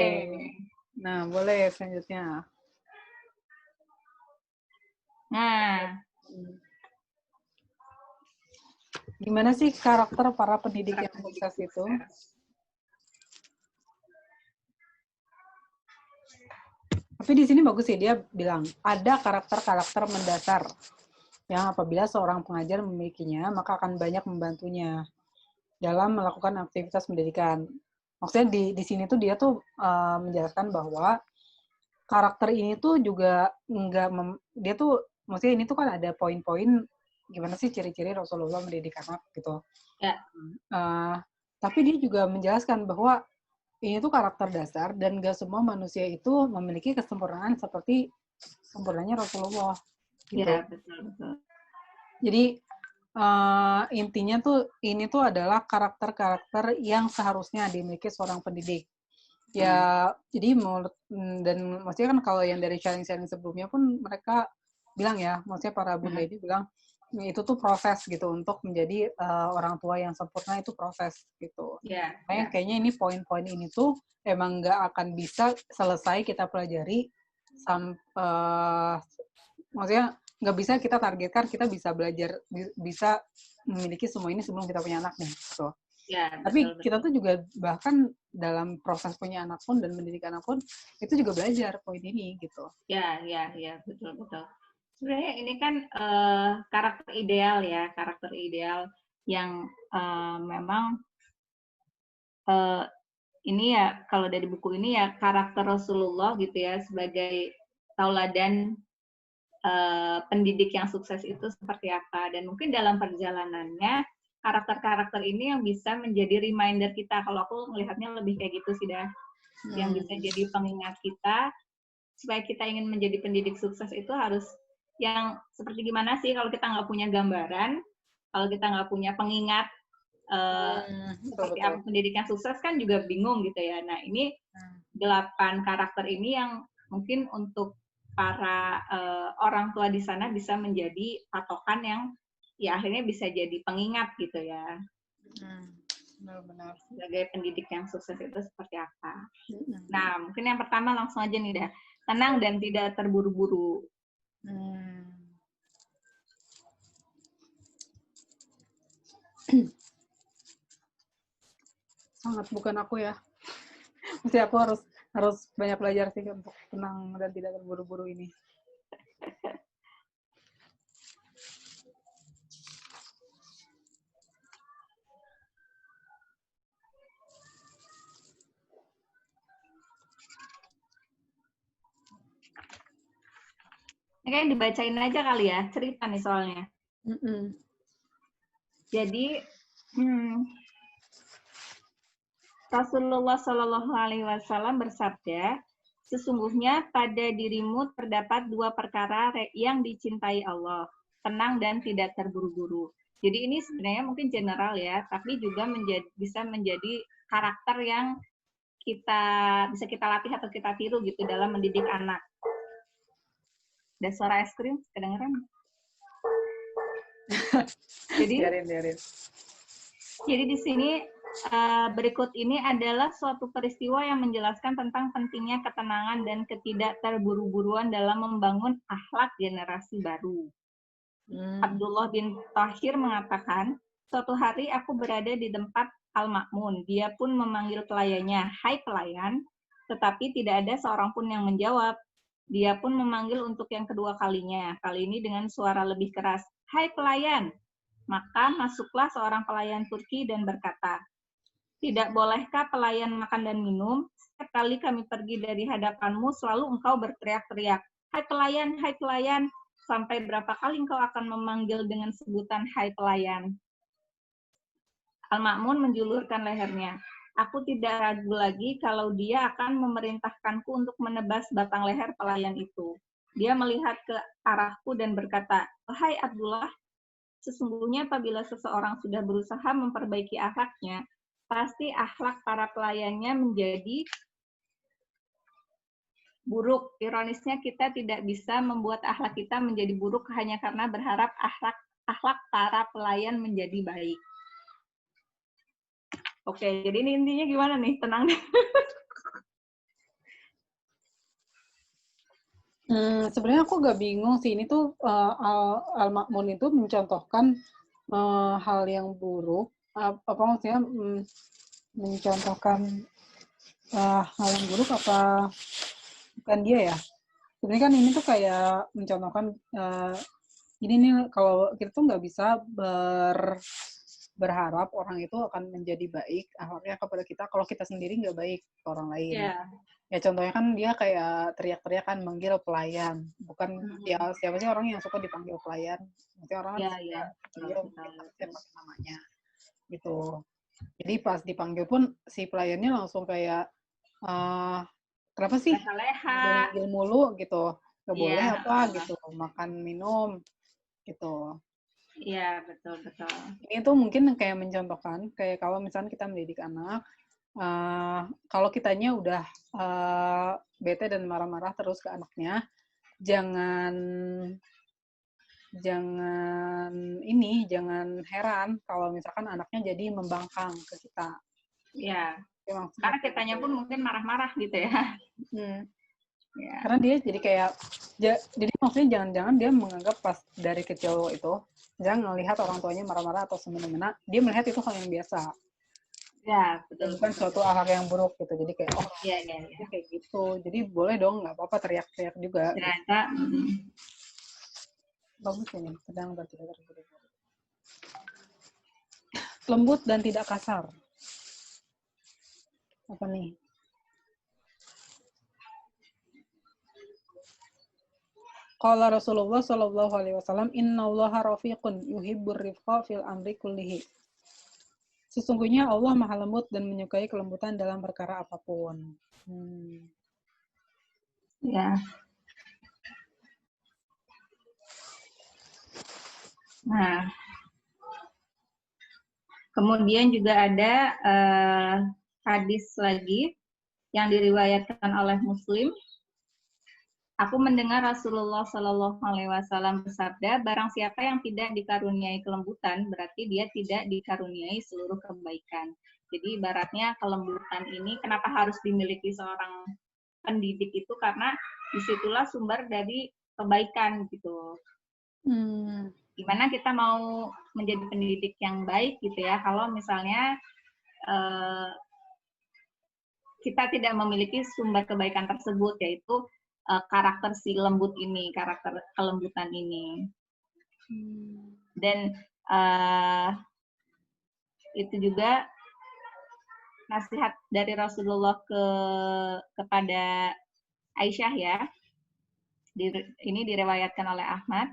Speaker 1: Nah, boleh selanjutnya.
Speaker 2: Nah,
Speaker 1: gimana sih karakter para pendidik yang sukses itu? Tapi di sini bagus sih, dia bilang ada karakter-karakter mendasar yang apabila seorang pengajar memilikinya, maka akan banyak membantunya dalam melakukan aktivitas pendidikan. Maksudnya di sini tuh dia tuh menjelaskan bahwa karakter ini tuh juga dia tuh maksudnya ini tuh kan ada poin-poin gimana sih ciri-ciri Rasulullah mendidik anak gitu.
Speaker 2: Ya.
Speaker 1: Tapi dia juga menjelaskan bahwa ini tuh karakter dasar dan gak semua manusia itu memiliki kesempurnaan seperti sempurnanya Rasulullah gitu.
Speaker 2: Ya, betul.
Speaker 1: Jadi intinya tuh ini tuh adalah karakter-karakter yang seharusnya dimiliki seorang pendidik. Ya, jadi dan maksudnya kan kalau yang dari sharing-sharing sebelumnya pun mereka bilang ya, maksudnya para bunda ini bilang itu tuh proses gitu untuk menjadi orang tua yang sempurna itu proses gitu. Kayaknya ini poin-poin ini tuh emang nggak akan bisa selesai kita pelajari sampai maksudnya nggak bisa kita targetkan kita bisa belajar bisa memiliki semua ini sebelum kita punya anak nih gitu.
Speaker 2: Ya,
Speaker 1: Tapi
Speaker 2: betul,
Speaker 1: kita
Speaker 2: betul.
Speaker 1: tuh juga bahkan dalam proses punya anak pun dan mendidik anak pun itu juga belajar poin ini gitu.
Speaker 2: Ya, ya, ya, betul, betul. Sebenarnya ini kan karakter ideal ya, karakter ideal yang memang eh, ini ya kalau dari buku ini ya karakter Rasulullah gitu ya sebagai tauladan pendidik yang sukses itu seperti apa, dan mungkin dalam perjalanannya karakter-karakter ini yang bisa menjadi reminder kita. Kalau aku melihatnya lebih kayak gitu sih dah, yang bisa jadi pengingat kita supaya kita ingin menjadi pendidik sukses itu harus yang seperti gimana sih kalau kita nggak punya gambaran, kalau kita nggak punya pengingat
Speaker 1: Betul
Speaker 2: seperti
Speaker 1: betul.
Speaker 2: apa pendidikan sukses kan juga bingung gitu ya. Nah ini 8 karakter ini yang mungkin untuk para orang tua di sana bisa menjadi patokan yang ya akhirnya bisa jadi pengingat gitu ya.
Speaker 1: Benar-benar.
Speaker 2: Sebagai pendidik yang sukses itu seperti apa. Nah, mungkin yang pertama langsung aja nih dah. Tenang dan tidak terburu-buru.
Speaker 1: Sangat bukan aku ya. Mesti aku harus banyak belajar sih untuk tenang dan tidak terburu-buru ini.
Speaker 2: Ini kayak dibacain aja kali ya, cerita nih soalnya. Jadi, Rasulullah Shallallahu Alaihi Wasallam bersabda, sesungguhnya pada dirimu terdapat 2 perkara yang dicintai Allah, tenang dan tidak terburu-buru. Jadi ini sebenarnya mungkin general ya, tapi juga bisa menjadi karakter yang bisa kita latih atau kita tiru gitu dalam mendidik anak. Ada suara es krim, kedengeran?
Speaker 1: Biarin.
Speaker 2: Jadi di sini berikut ini adalah suatu peristiwa yang menjelaskan tentang pentingnya ketenangan dan ketidak terburu-buruan dalam membangun akhlak generasi baru. Abdullah bin Tahir mengatakan, suatu hari aku berada di tempat Al-Ma'mun. Dia pun memanggil pelayannya, hai pelayan, tetapi tidak ada seorang pun yang menjawab. Dia pun memanggil untuk yang kedua kalinya, kali ini dengan suara lebih keras, hai pelayan. Maka masuklah seorang pelayan Turki dan berkata, tidak bolehkah pelayan makan dan minum? Setiap kali kami pergi dari hadapanmu, selalu engkau berteriak-teriak, hai pelayan, sampai berapa kali engkau akan memanggil dengan sebutan hai pelayan? Al-Ma'mun menjulurkan lehernya. Aku tidak ragu lagi kalau dia akan memerintahkanku untuk menebas batang leher pelayan itu. Dia melihat ke arahku dan berkata, hai Abdullah, sesungguhnya apabila seseorang sudah berusaha memperbaiki akhlaknya, pasti akhlak para pelayannya menjadi buruk. Ironisnya kita tidak bisa membuat akhlak kita menjadi buruk hanya karena berharap akhlak para pelayan menjadi baik. Oke, jadi ini intinya gimana nih? Tenang deh.
Speaker 1: Sebenarnya aku gak bingung sih. Ini tuh Al-Ma'mun itu mencontohkan hal yang buruk. Apa maksudnya mencontohkan hal yang buruk apa bukan dia ya? Sebenarnya kan ini tuh kayak mencontohkan ini nih kalau kita tuh nggak bisa berharap orang itu akan menjadi baik akhlaknya kepada kita kalau kita sendiri nggak baik ke orang lain.
Speaker 2: Yeah.
Speaker 1: Ya contohnya kan dia kayak teriak-teriak kan manggil pelayan. Bukan ya siapa sih orang yang suka dipanggil pelayan? Maksudnya orang dia pakai namanya gitu. Jadi pas dipanggil pun si pelayannya langsung kayak kenapa sih manggil mulu gitu? Gak boleh apa gitu, makan minum gitu.
Speaker 2: Iya, betul.
Speaker 1: Ini tuh mungkin kayak mencontohkan, kayak kalau misalnya kita mendidik anak, kalau kitanya udah bete dan marah-marah terus ke anaknya, jangan heran kalau misalkan anaknya jadi membangkang ke kita.
Speaker 2: Iya, karena kitanya pun mungkin marah-marah gitu ya.
Speaker 1: Ya. Karena dia jadi kayak, jadi maksudnya jangan-jangan dia menganggap pas dari kecil itu, jangan ngelihat orang tuanya marah-marah atau semena-mena, dia melihat itu hal yang biasa.
Speaker 2: Ya, betul.
Speaker 1: Bukan suatu akhlak yang buruk gitu. Jadi kayak
Speaker 2: Iya.
Speaker 1: kayak gitu. Jadi boleh dong, nggak apa-apa teriak-teriak juga.
Speaker 2: Ternyata
Speaker 1: Bagus ini, sedang dan tidak terburu-buru. Lembut dan tidak kasar. Apa nih? Qala Rasulullah sallallahu alaihi wasallam, "Innallaha rafiqun yuhibbur rifqa fil amri kullihi." Sesungguhnya Allah Maha lembut dan menyukai kelembutan dalam perkara apapun.
Speaker 2: ya. Nah, kemudian juga ada hadis lagi yang diriwayatkan oleh Muslim. Aku mendengar Rasulullah Shallallahu Alaihi Wasallam bersabda, barang siapa yang tidak dikaruniai kelembutan, berarti dia tidak dikaruniai seluruh kebaikan. Jadi ibaratnya kelembutan ini kenapa harus dimiliki seorang pendidik itu karena disitulah sumber dari kebaikan gitu. Gimana kita mau menjadi pendidik yang baik gitu ya, kalau misalnya kita tidak memiliki sumber kebaikan tersebut, yaitu karakter si lembut ini, karakter kelembutan ini. Dan itu juga nasihat dari Rasulullah kepada Aisyah ya. Ini direwayatkan oleh Ahmad.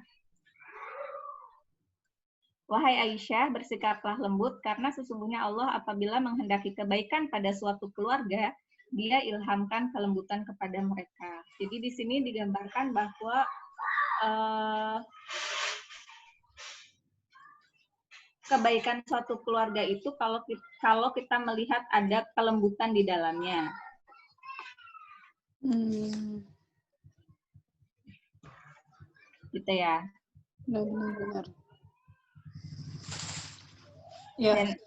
Speaker 2: Wahai Aisyah, bersikaplah lembut karena sesungguhnya Allah apabila menghendaki kebaikan pada suatu keluarga, Dia ilhamkan kelembutan kepada mereka. Jadi di sini digambarkan bahwa kebaikan suatu keluarga itu kalau kita melihat ada kelembutan di dalamnya. Gitu ya.
Speaker 1: Benar-benar. Ya.
Speaker 2: Dan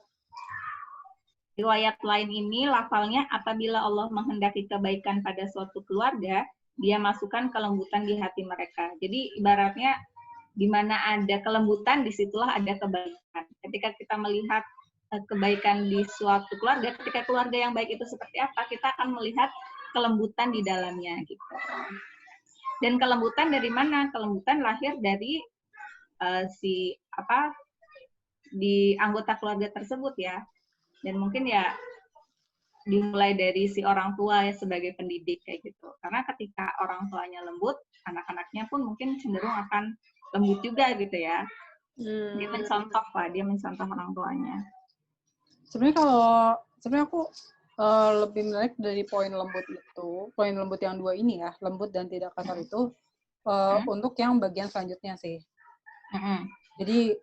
Speaker 2: riwayat lain ini lafalnya apabila Allah menghendaki kebaikan pada suatu keluarga, Dia masukkan kelembutan di hati mereka. Jadi ibaratnya di mana ada kelembutan, disitulah ada kebaikan. Ketika kita melihat kebaikan di suatu keluarga, ketika keluarga yang baik itu seperti apa, kita akan melihat kelembutan di dalamnya gitu. Dan kelembutan dari mana? Kelembutan lahir dari di anggota keluarga tersebut ya. Dan mungkin ya dimulai dari si orang tua ya sebagai pendidik kayak gitu. Karena ketika orang tuanya lembut, anak-anaknya pun mungkin cenderung akan lembut juga gitu ya. Dia mencontoh orang tuanya.
Speaker 1: Sebenarnya aku lebih menarik dari poin lembut yang 2 ini ya, lembut dan tidak kasar itu untuk yang bagian selanjutnya sih. Jadi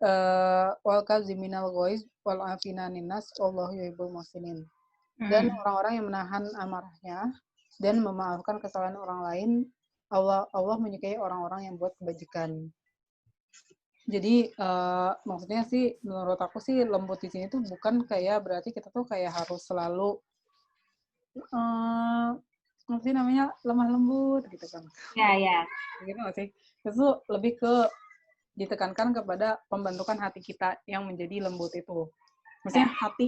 Speaker 1: wal kaziminal ghaiz wal afina ninnas wallahu yuhibbul muhsinin. Dan orang-orang yang menahan amarahnya dan memaafkan kesalahan orang lain, Allah menyukai orang-orang yang buat kebajikan. Jadi maksudnya sih menurut aku sih lembut di sini tuh bukan kayak berarti kita tuh kayak harus selalu apa sih namanya lemah lembut gitu kan.
Speaker 2: Ya.
Speaker 1: Gitu nggak sih? Itu lebih ke ditekankan kepada pembentukan hati kita yang menjadi lembut itu. Maksudnya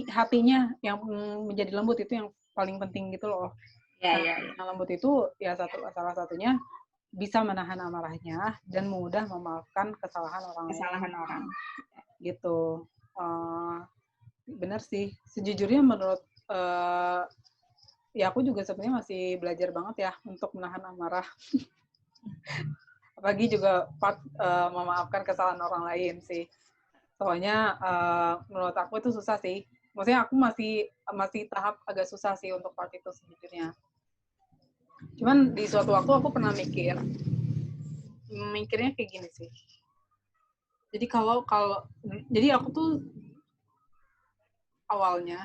Speaker 1: hatinya yang menjadi lembut itu yang paling penting gitu loh. Yang lembut itu ya salah satunya bisa menahan amarahnya dan mudah memaafkan kesalahan orang. Gitu. Benar sih. Sejujurnya menurut ya aku juga sebenarnya masih belajar banget ya untuk menahan amarah. Apalagi juga memaafkan kesalahan orang lain sih. Soalnya menurut aku itu susah sih. Maksudnya aku masih tahap agak susah sih untuk part itu sejujurnya. Cuman di suatu waktu aku pernah mikirnya kayak gini sih. Jadi jadi aku tuh awalnya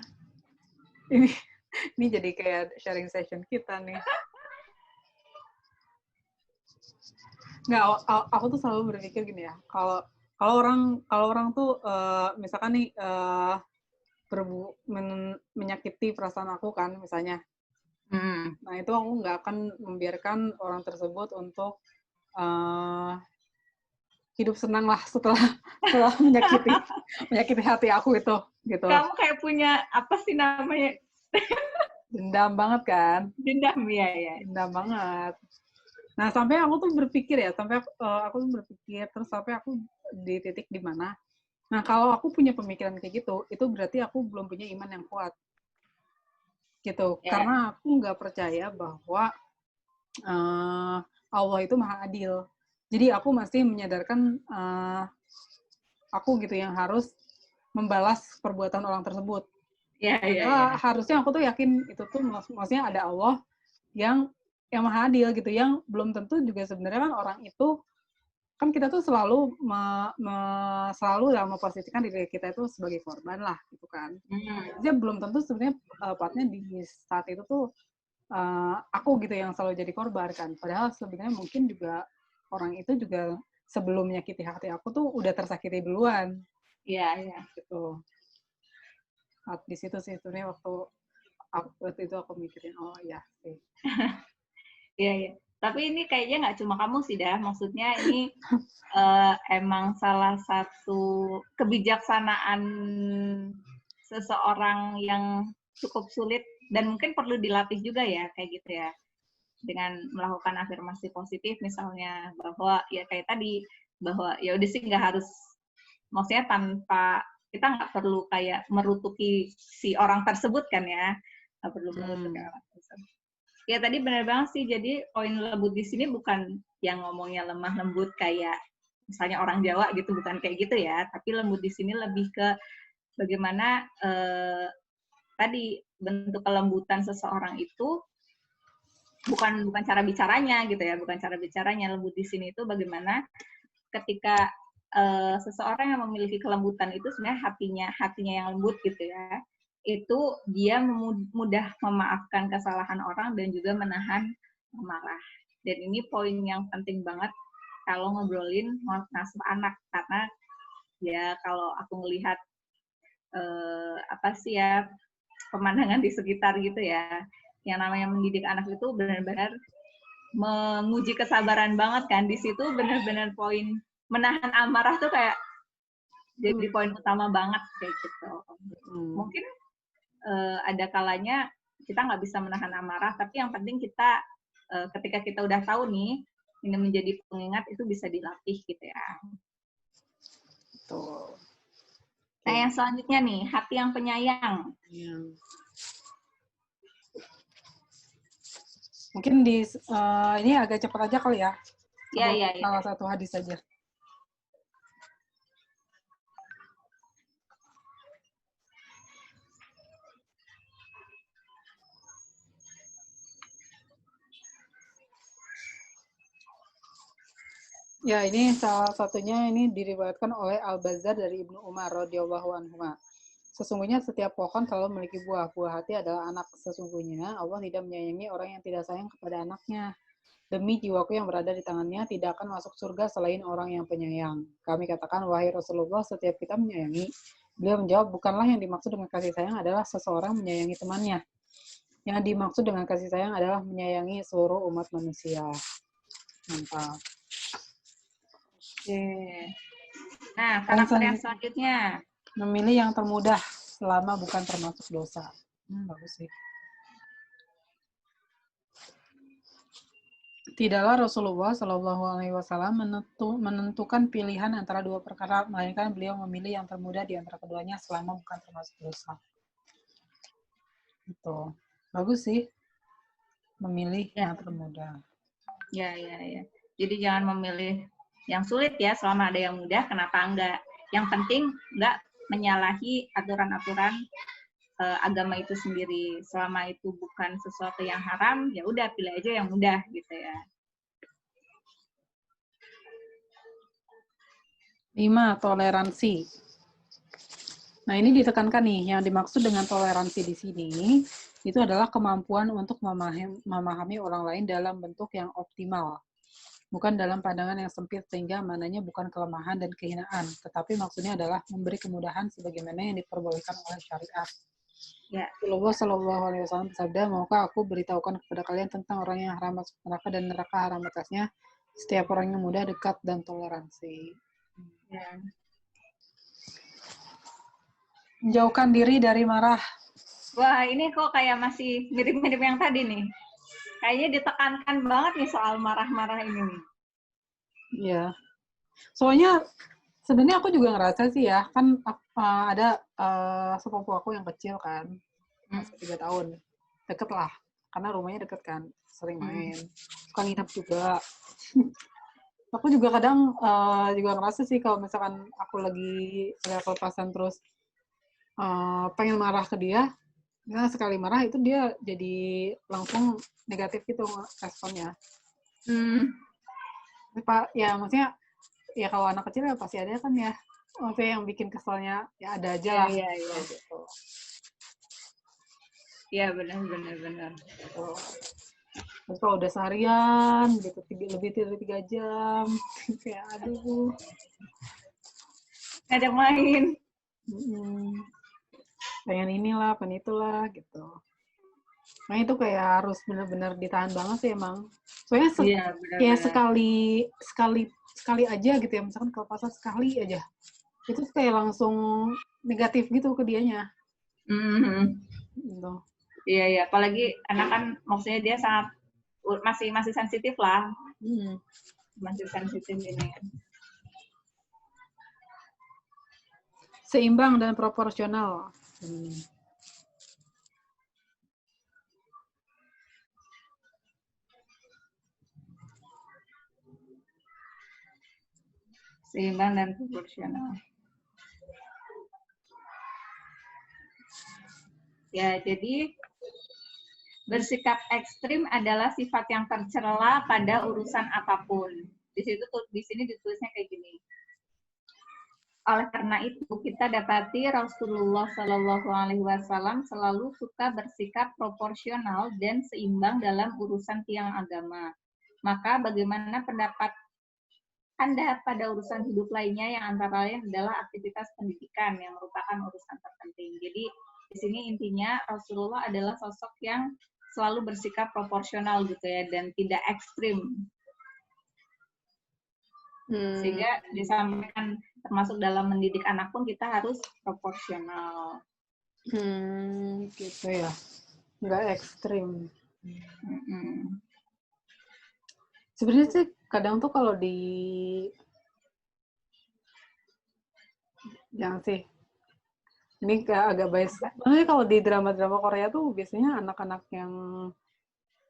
Speaker 1: ini jadi kayak sharing session kita nih. Nggak, aku tuh selalu berpikir gini ya. Kalau orang tuh misalkan nih menyakiti perasaan aku kan misalnya. Nah itu aku nggak akan membiarkan orang tersebut untuk hidup senang lah setelah menyakiti hati aku itu gitu.
Speaker 2: Kamu kayak punya apa sih namanya,
Speaker 1: Dendam banget kan?
Speaker 2: dendam ya.
Speaker 1: Dendam banget. Nah, sampai aku tuh berpikir ya, aku tuh berpikir terus sampai aku di titik di mana. Nah, kalau aku punya pemikiran kayak gitu, itu berarti aku belum punya iman yang kuat. Gitu.
Speaker 2: Ya.
Speaker 1: Karena aku nggak percaya bahwa Allah itu maha adil. Jadi aku masih menyadarkan aku gitu yang harus membalas perbuatan orang tersebut.
Speaker 2: Ya.
Speaker 1: Harusnya aku tuh yakin itu tuh maksudnya ada Allah yang maha adil gitu, yang belum tentu juga sebenarnya kan orang itu kan kita tuh selalu selalu dalam memposisikan diri kita itu sebagai korban lah gitu kan. Dia belum tentu sebenarnya partnya di saat itu tuh aku gitu yang selalu jadi korban kan. Padahal sebenarnya mungkin juga orang itu juga sebelum menyakiti hati aku tuh udah tersakiti duluan.
Speaker 2: Iya.
Speaker 1: Gitu. Di situ sih sebenarnya waktu itu aku mikirin, oh ya sih.
Speaker 2: Iya. Tapi ini kayaknya nggak cuma kamu sih, dah. Maksudnya ini emang salah satu kebijaksanaan seseorang yang cukup sulit dan mungkin perlu dilatih juga ya, kayak gitu ya. Dengan melakukan afirmasi positif misalnya, bahwa ya kayak tadi, bahwa ya udah sih nggak harus, maksudnya tanpa, kita nggak perlu kayak merutuki si orang tersebut kan ya, nggak perlu merutuki orang tersebut. Ya tadi benar banget sih, jadi poin lembut di sini bukan yang ngomongnya lemah lembut kayak misalnya orang Jawa gitu, bukan kayak gitu ya, tapi lembut di sini lebih ke bagaimana tadi bentuk kelembutan seseorang itu bukan cara bicaranya gitu ya, bukan cara bicaranya. Lembut di sini itu bagaimana ketika seseorang yang memiliki kelembutan itu sebenarnya hatinya yang lembut gitu ya, itu dia mudah memaafkan kesalahan orang dan juga menahan amarah. Dan ini poin yang penting banget kalau ngobrolin ngasuh anak, karena ya kalau aku melihat apa sih ya, pemandangan di sekitar gitu ya, yang namanya mendidik anak itu benar-benar menguji kesabaran banget kan. Di situ benar-benar poin menahan amarah tuh kayak jadi poin utama banget kayak gitu. Mungkin ada kalanya kita nggak bisa menahan amarah, tapi yang penting kita ketika kita udah tahu nih ini menjadi pengingat, itu bisa dilatih gitu ya.
Speaker 1: Tuh.
Speaker 2: Nah, yang selanjutnya nih, hati yang penyayang.
Speaker 1: Mungkin ini agak cepat aja kali ya.
Speaker 2: Iya.
Speaker 1: Salah satu hadis saja. Ya, ini salah satunya ini diriwayatkan oleh Al-Bazzar dari Ibnu Umar radhiyallahu anhu. Sesungguhnya setiap pohon selalu memiliki buah. Buah hati adalah anak. Sesungguhnya Allah tidak menyayangi orang yang tidak sayang kepada anaknya. Demi jiwaku yang berada di tangannya, tidak akan masuk surga selain orang yang penyayang. Kami katakan, wahai Rasulullah, setiap kita menyayangi. Beliau menjawab, bukanlah yang dimaksud dengan kasih sayang adalah seseorang menyayangi temannya. Yang dimaksud dengan kasih sayang adalah menyayangi seluruh umat manusia. Mantap.
Speaker 2: Oke. Nah, karakter yang selanjutnya.
Speaker 1: Memilih yang termudah selama bukan termasuk dosa. Bagus sih. Tidaklah Rasulullah Shallallahu Alaihi Wasallam menentukan pilihan antara dua perkara, melainkan beliau memilih yang termudah di antara keduanya selama bukan termasuk dosa. Itu bagus sih, memilih yang termudah.
Speaker 2: Ya. Jadi jangan memilih yang sulit ya, selama ada yang mudah, kenapa enggak? Yang penting enggak menyalahi aturan-aturan agama itu sendiri. Selama itu bukan sesuatu yang haram, ya udah pilih aja yang mudah gitu ya.
Speaker 1: 5. Toleransi. Nah, ini ditekankan nih, yang dimaksud dengan toleransi di sini itu adalah kemampuan untuk memahami orang lain dalam bentuk yang optimal. Bukan dalam pandangan yang sempit sehingga mananya bukan kelemahan dan kehinaan, tetapi maksudnya adalah memberi kemudahan sebagaimana yang diperbolehkan oleh syariat.
Speaker 2: Ya.
Speaker 1: Rasulullah Shallallahu Alaihi Wasallam bersabda, maukah aku beritahukan kepada kalian tentang orang yang haram masuk neraka dan neraka haram atasnya? Setiap orang yang mudah, dekat, dan toleransi.
Speaker 2: Ya.
Speaker 1: Jauhkan diri dari marah.
Speaker 2: Wah, ini kok kayak masih mirip-mirip yang tadi nih. Kayaknya ditekankan banget nih soal marah-marah ini nih.
Speaker 1: Iya. Soalnya sebenarnya aku juga ngerasa sih ya, kan ada sepupu aku yang kecil kan, masih 3 tahun. Deket lah, karena rumahnya deket kan, sering main. Suka nginep juga. Aku juga kadang juga ngerasa sih kalau misalkan aku lagi ada kelepasan terus pengen marah ke dia, nah sekali marah itu dia jadi langsung negatif gitu responnya. Ya maksudnya ya kalau anak kecil ya pasti ada kan ya, maksudnya yang bikin keselnya ya ada aja lah.
Speaker 2: Iya.
Speaker 1: Gitu.
Speaker 2: Iya, benar.
Speaker 1: Gitu. Terus kalau udah seharian gitu, lebih dari 3 jam, kayak aduh.
Speaker 2: Ada main.
Speaker 1: Pengen inilah, pengen itulah, gitu. Nah itu kayak harus benar-benar ditahan banget sih emang. Soalnya kayak sekali aja gitu ya, misalkan kalau pasal sekali aja, itu kayak langsung negatif gitu ke dianya. Gitu.
Speaker 2: Iya. Apalagi anak kan maksudnya dia sangat masih sensitif lah. Masih sensitif ini.
Speaker 1: Seimbang dan proporsional.
Speaker 2: Seimbang dan proporsional. Ya, jadi bersikap ekstrim adalah sifat yang tercela pada urusan apapun. Di sini ditulisnya kayak gini. Oleh karena itu, kita dapati Rasulullah Shallallahu Alaihi Wasallam selalu suka bersikap proporsional dan seimbang dalam urusan tiang agama. Maka bagaimana pendapat Anda pada urusan hidup lainnya yang antara lain adalah aktivitas pendidikan yang merupakan urusan terpenting. Jadi di sini intinya Rasulullah adalah sosok yang selalu bersikap proporsional gitu ya dan tidak ekstrim. Sehingga disampaikan termasuk dalam mendidik anak pun kita harus proporsional.
Speaker 1: Gitu ya. Nggak ekstrim. Sebenarnya sih kadang tuh kalau jangan sih. Ini agak bias. Sebenarnya kalau di drama-drama Korea tuh biasanya anak-anak yang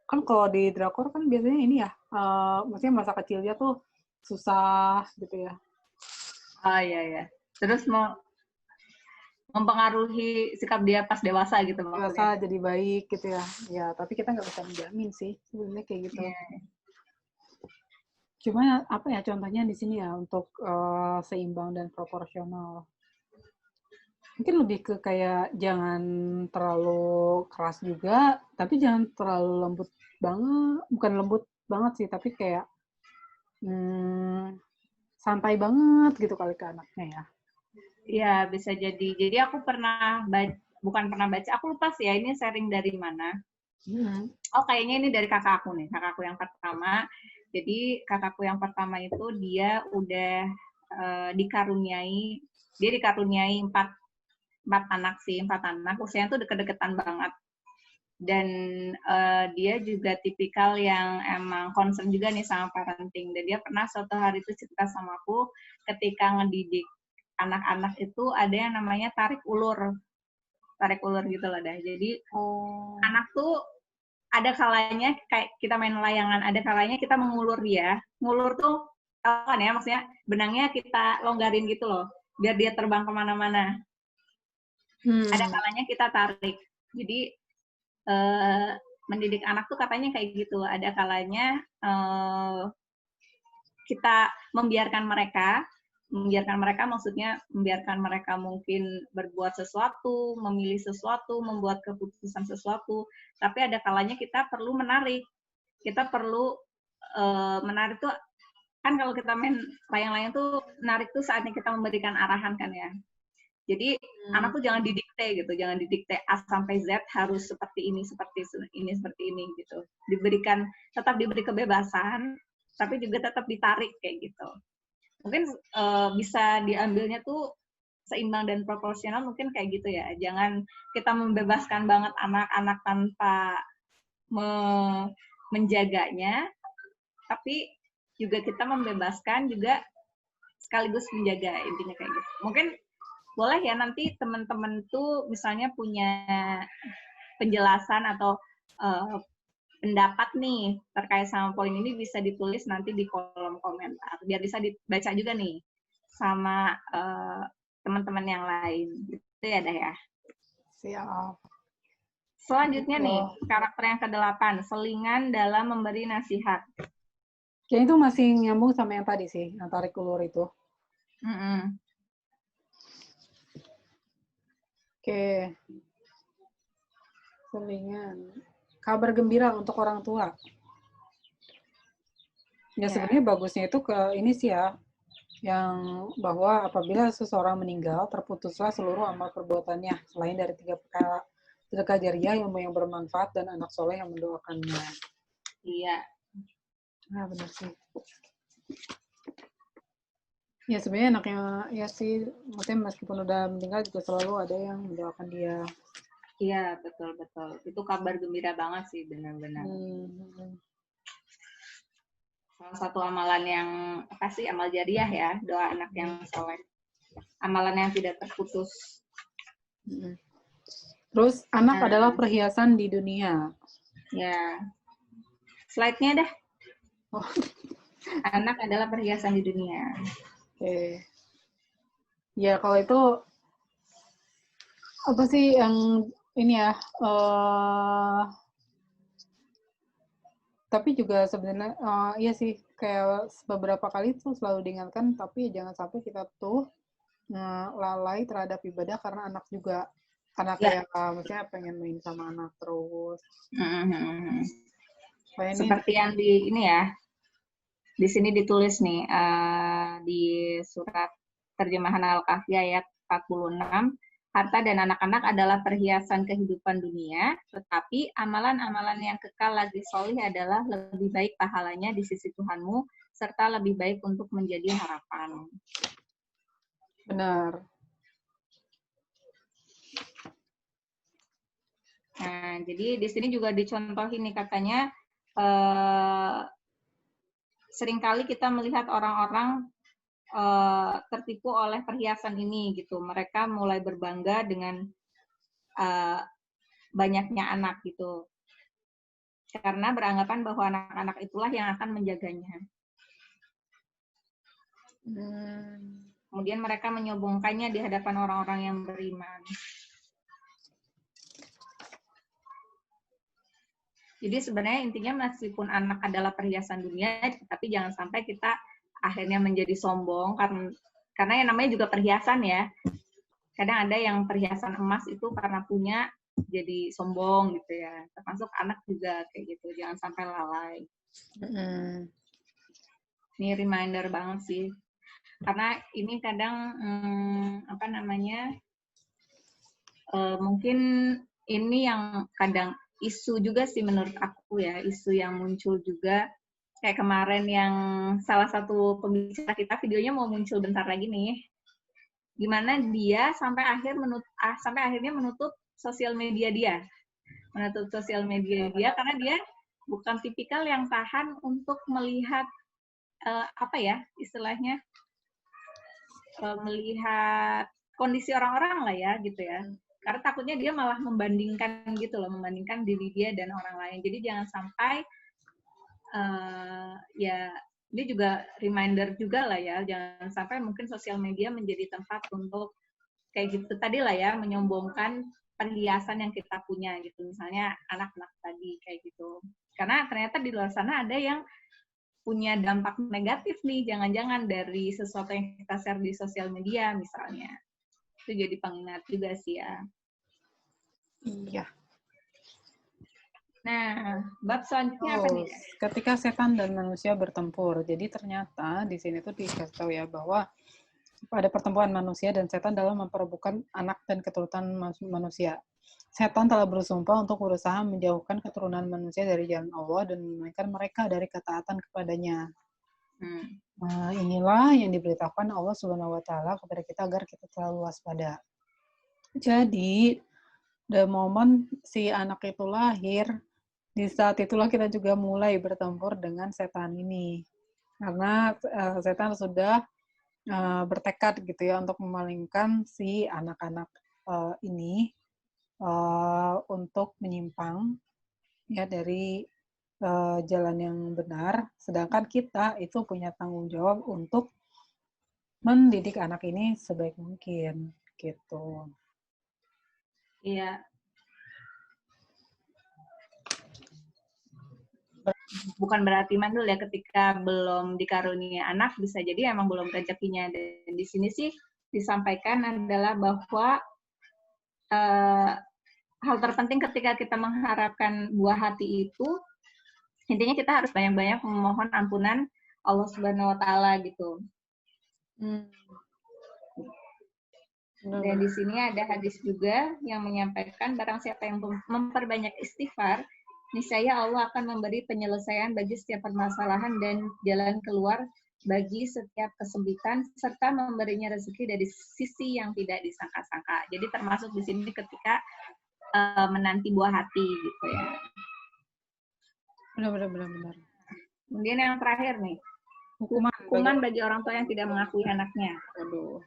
Speaker 1: kan kalau di drakor kan biasanya ini ya, maksudnya masa kecilnya tuh susah gitu ya.
Speaker 2: Iya. Terus mau mempengaruhi sikap dia pas dewasa gitu maksudnya.
Speaker 1: Dewasa jadi baik gitu ya. Ya, tapi kita nggak bisa menjamin sih sebenarnya kayak gitu. Cuma apa ya contohnya di sini ya untuk seimbang dan proporsional. Mungkin lebih ke kayak jangan terlalu keras juga, tapi jangan terlalu lembut banget. Bukan lembut banget sih, tapi kayak santai banget gitu kali ke anaknya ya.
Speaker 2: Iya, bisa jadi. Jadi aku bukan pernah baca, aku lupa sih ya ini sharing dari mana. Oh, kayaknya ini dari kakakku nih, kakakku yang pertama. Jadi kakakku yang pertama itu dia udah dikaruniai 4 anak, usianya tuh deket-deketan banget. Dan dia juga tipikal yang emang concern juga nih sama parenting. Dan dia pernah suatu hari itu cerita sama aku ketika ngedidik anak-anak itu ada yang namanya tarik ulur gitu loh dah. Jadi anak tuh ada kalanya kayak kita main layangan, ada kalanya kita mengulur dia. Ngulur tuh kan ya, maksudnya benangnya kita longgarin gitu loh, biar dia terbang kemana-mana. Ada kalanya kita tarik. Jadi mendidik anak tuh katanya kayak gitu. Ada kalanya kita membiarkan mereka maksudnya membiarkan mereka mungkin berbuat sesuatu, memilih sesuatu, membuat keputusan sesuatu. Tapi ada kalanya kita perlu menarik. Kita perlu menarik tuh kan kalau kita main layang-layang tuh menarik tuh saatnya kita memberikan arahan kan ya. Jadi anak tuh jangan didikte gitu, jangan didikte A sampai Z harus seperti ini gitu. Tetap diberi kebebasan, tapi juga tetap ditarik kayak gitu. mungkin bisa diambilnya tuh seimbang dan proporsional, mungkin kayak gitu ya. Jangan kita membebaskan banget anak-anak tanpa menjaganya, tapi juga kita membebaskan juga sekaligus menjaga, intinya kayak gitu. Mungkin boleh ya nanti teman-teman tuh misalnya punya penjelasan atau pendapat nih terkait sama poin ini, bisa ditulis nanti di kolom komentar biar bisa dibaca juga nih sama teman-teman yang lain gitu ya Dah ya.
Speaker 1: Siap.
Speaker 2: Selanjutnya nih, karakter yang ke-8, selingan dalam memberi nasihat.
Speaker 1: Kayaknya itu masih nyambung sama yang tadi sih, yang tarik ulur itu. Oke. Selingan. Kabar gembira untuk orang tua. Ya sebenarnya bagusnya itu ke ini sih ya, yang bahwa apabila seseorang meninggal, terputuslah seluruh amal perbuatannya, selain dari 3 perkara. Sedekah jariah, ilmu yang bermanfaat, dan anak soleh yang mendoakannya.
Speaker 2: Iya.
Speaker 1: Nah, benar sih. Ya sebenarnya anaknya, ya sih, maksudnya meskipun udah meninggal juga selalu ada yang mendoakan dia.
Speaker 2: Iya, betul-betul. Itu kabar gembira banget sih, benar-benar. Salah satu amalan yang, apa sih, amal jariah ya, doa anak yang soleh. Amalan yang tidak terputus.
Speaker 1: Terus, anak adalah perhiasan di dunia.
Speaker 2: Ya. Slide-nya dah. Oh. Anak adalah perhiasan di dunia.
Speaker 1: Oke. Ya, kalau itu, apa sih yang ini ya, tapi juga sebenarnya, iya sih, kayak beberapa kali tuh selalu diingatkan, tapi jangan sampai kita tuh lalai terhadap ibadah karena anak juga. Karena kayak, maksudnya pengen main sama anak terus.
Speaker 2: Seperti yang di ini ya, di sini ditulis nih, di surat terjemahan Al-Kahfi ayat 46, harta dan anak-anak adalah perhiasan kehidupan dunia, tetapi amalan-amalan yang kekal lagi solih adalah lebih baik pahalanya di sisi Tuhanmu, serta lebih baik untuk menjadi harapan.
Speaker 1: Benar.
Speaker 2: Nah, jadi di sini juga dicontohin nih katanya, seringkali kita melihat orang-orang tertipu oleh perhiasan ini gitu. Mereka mulai berbangga dengan banyaknya anak gitu. Karena beranggapan bahwa anak-anak itulah yang akan menjaganya. Kemudian mereka menyombongkannya di hadapan orang-orang yang beriman. Jadi sebenarnya intinya meskipun anak adalah perhiasan dunia, tapi jangan sampai kita akhirnya menjadi sombong karena yang namanya juga perhiasan ya. Kadang ada yang perhiasan emas itu karena punya jadi sombong gitu ya. Termasuk anak juga kayak gitu, jangan sampai lalai. Ini reminder banget sih. Karena ini kadang mungkin ini yang kadang isu juga sih menurut aku ya, isu yang muncul juga kayak kemarin yang salah satu pembicara kita videonya mau muncul bentar lagi nih, gimana dia sampai akhirnya menutup sosial media dia karena dia bukan tipikal yang tahan untuk melihat istilahnya melihat kondisi orang-orang lah ya gitu ya. Karena takutnya dia malah membandingkan gitu loh, membandingkan diri dia dan orang lain. Jadi jangan sampai ini juga reminder juga lah ya, jangan sampai mungkin sosial media menjadi tempat untuk kayak gitu tadi lah ya, menyombongkan perhiasan yang kita punya gitu. Misalnya anak-anak tadi kayak gitu. Karena ternyata di luar sana ada yang punya dampak negatif nih, jangan-jangan dari sesuatu yang kita share di sosial media misalnya. Itu jadi pengingat juga sih ya.
Speaker 1: Iya.
Speaker 2: Nah, bab selanjutnya apa nih?
Speaker 1: Ketika setan dan manusia bertempur. Jadi ternyata di sini tuh dikasih tahu ya bahwa pada pertemuan manusia dan setan dalam memperebutkan anak dan keturunan manusia. Setan telah bersumpah untuk berusaha menjauhkan keturunan manusia dari jalan Allah dan memalingkan mereka dari ketaatan kepadanya. Inilah yang diberitakan Allah Subhanahu wa taala kepada kita agar kita selalu waspada. Jadi, the moment si anak itu lahir, di saat itulah kita juga mulai bertempur dengan setan ini. Karena setan sudah bertekad gitu ya untuk memalingkan si anak-anak ini untuk menyimpang ya dari jalan yang benar, sedangkan kita itu punya tanggung jawab untuk mendidik anak ini sebaik mungkin gitu.
Speaker 2: Iya. Bukan berarti mandul ya ketika belum dikarunia anak, bisa jadi emang belum rezekinya. Dan di sini sih disampaikan adalah bahwa hal terpenting ketika kita mengharapkan buah hati itu, intinya kita harus banyak-banyak memohon ampunan Allah Subhanahu wa taala gitu. Dan di sini ada hadis juga yang menyampaikan barang siapa yang memperbanyak istighfar, niscaya Allah akan memberi penyelesaian bagi setiap permasalahan dan jalan keluar bagi setiap kesempitan, serta memberinya rezeki dari sisi yang tidak disangka-sangka. Jadi termasuk di sini ketika menanti buah hati gitu ya.
Speaker 1: Benar.
Speaker 2: Kemudian yang terakhir nih, hukuman bagi orang tua yang tidak mengakui anaknya.
Speaker 1: Aduh.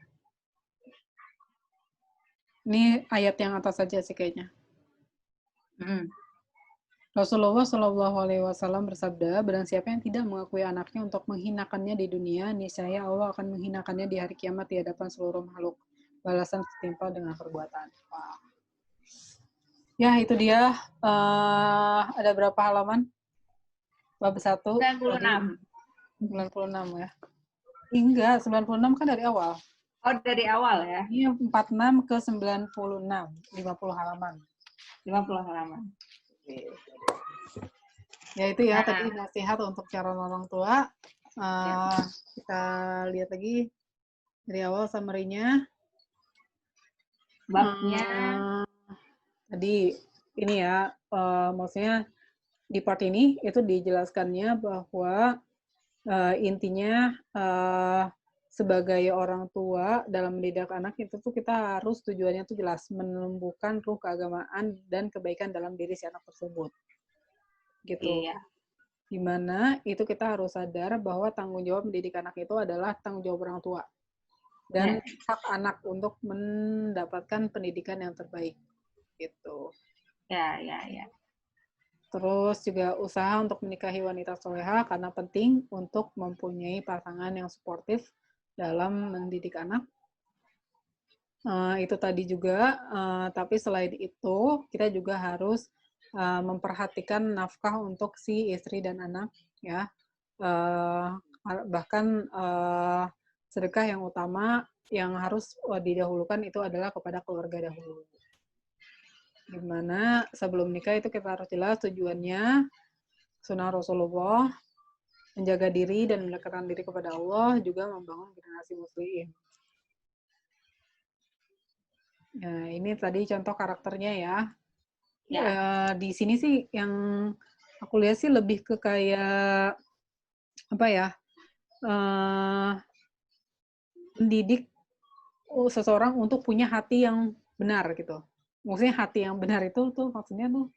Speaker 1: Ini ayat yang atas saja sih kayaknya. Rasulullah Shallallahu Alaihi Wasallam bersabda, barang siapa yang tidak mengakui anaknya untuk menghinakannya di dunia, niscaya Allah akan menghinakannya di hari kiamat di hadapan seluruh makhluk. Balasan setimpal dengan perbuatan. Wow. Ya, itu dia. Ada berapa halaman? Bab 1.
Speaker 2: 96.
Speaker 1: 96 ya. Enggak, 96 kan dari awal.
Speaker 2: Oh, dari awal ya?
Speaker 1: Ini 46 ke 96. 50 halaman.
Speaker 2: 50 halaman.
Speaker 1: Ya itu ya, tadi nasihat untuk calon orang tua. Kita lihat lagi dari awal summary-nya.
Speaker 2: Babnya.
Speaker 1: Tadi ini ya, maksudnya di part ini itu dijelaskannya bahwa intinya sebagai orang tua dalam mendidik anak itu tuh kita harus tujuannya tuh jelas, menumbuhkan ruh keagamaan dan kebaikan dalam diri si anak tersebut. Gitu.
Speaker 2: Iya.
Speaker 1: Dimana itu kita harus sadar bahwa tanggung jawab mendidik anak itu adalah tanggung jawab orang tua. Dan hak anak untuk mendapatkan pendidikan yang terbaik. Gitu.
Speaker 2: Ya.
Speaker 1: Terus juga usaha untuk menikahi wanita soleha karena penting untuk mempunyai pasangan yang suportif dalam mendidik anak. Itu tadi juga, tapi selain itu kita juga harus memperhatikan nafkah untuk si istri dan anak, ya. Bahkan sedekah yang utama yang harus didahulukan itu adalah kepada keluarga dahulu. Dimana sebelum nikah itu kita harus jelas tujuannya, sunnah Rasulullah, menjaga diri dan mendekatkan diri kepada Allah, juga membangun generasi muslim. Nah, ini tadi contoh karakternya ya. Di sini sih yang aku lihat sih lebih ke kayak apa ya, mendidik seseorang untuk punya hati yang benar gitu. Maksudnya hati yang benar itu tuh maksudnya tuh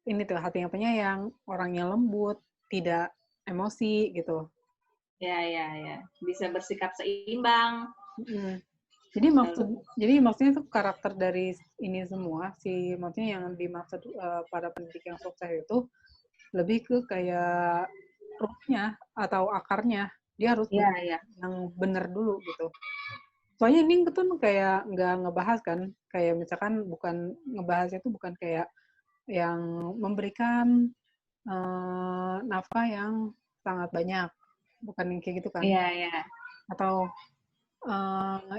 Speaker 1: ini tuh hati yang penyayang, orangnya lembut, tidak emosi gitu.
Speaker 2: Ya. Bisa bersikap seimbang.
Speaker 1: Jadi maksudnya tuh karakter dari ini semua maksudnya yang dimaksud pada pendidik yang sukses itu lebih ke kayak rootnya atau akarnya, dia harus yang benar dulu gitu. Soalnya ini tuh kayak nggak ngebahas kan, kayak misalkan bukan ngebahas itu bukan kayak yang memberikan nafkah yang sangat banyak, bukan yang kayak gitu kan?
Speaker 2: Iya.
Speaker 1: Atau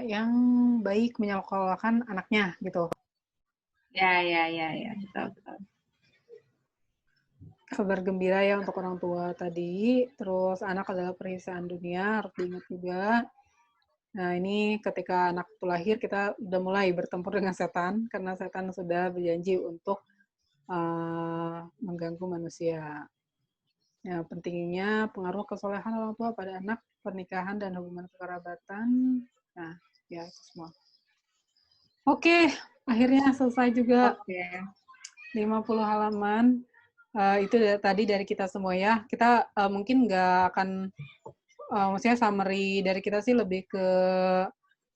Speaker 1: yang baik menyekolahkan anaknya gitu.
Speaker 2: Ya. Betul.
Speaker 1: Kabar gembira ya untuk orang tua tadi. Terus anak adalah perhiasan dunia, harus diingat juga. Nah ini ketika anak itu lahir kita udah mulai bertempur dengan setan karena setan sudah berjanji untuk mengganggu manusia. Ya, pentingnya pengaruh kesolehan orang tua pada anak, pernikahan dan hubungan kekerabatan. Nah, ya itu semua. Oke, akhirnya selesai juga.
Speaker 2: Oke.
Speaker 1: 50 halaman. Itu tadi dari kita semua ya. Kita mungkin nggak akan, maksudnya summary dari kita sih lebih ke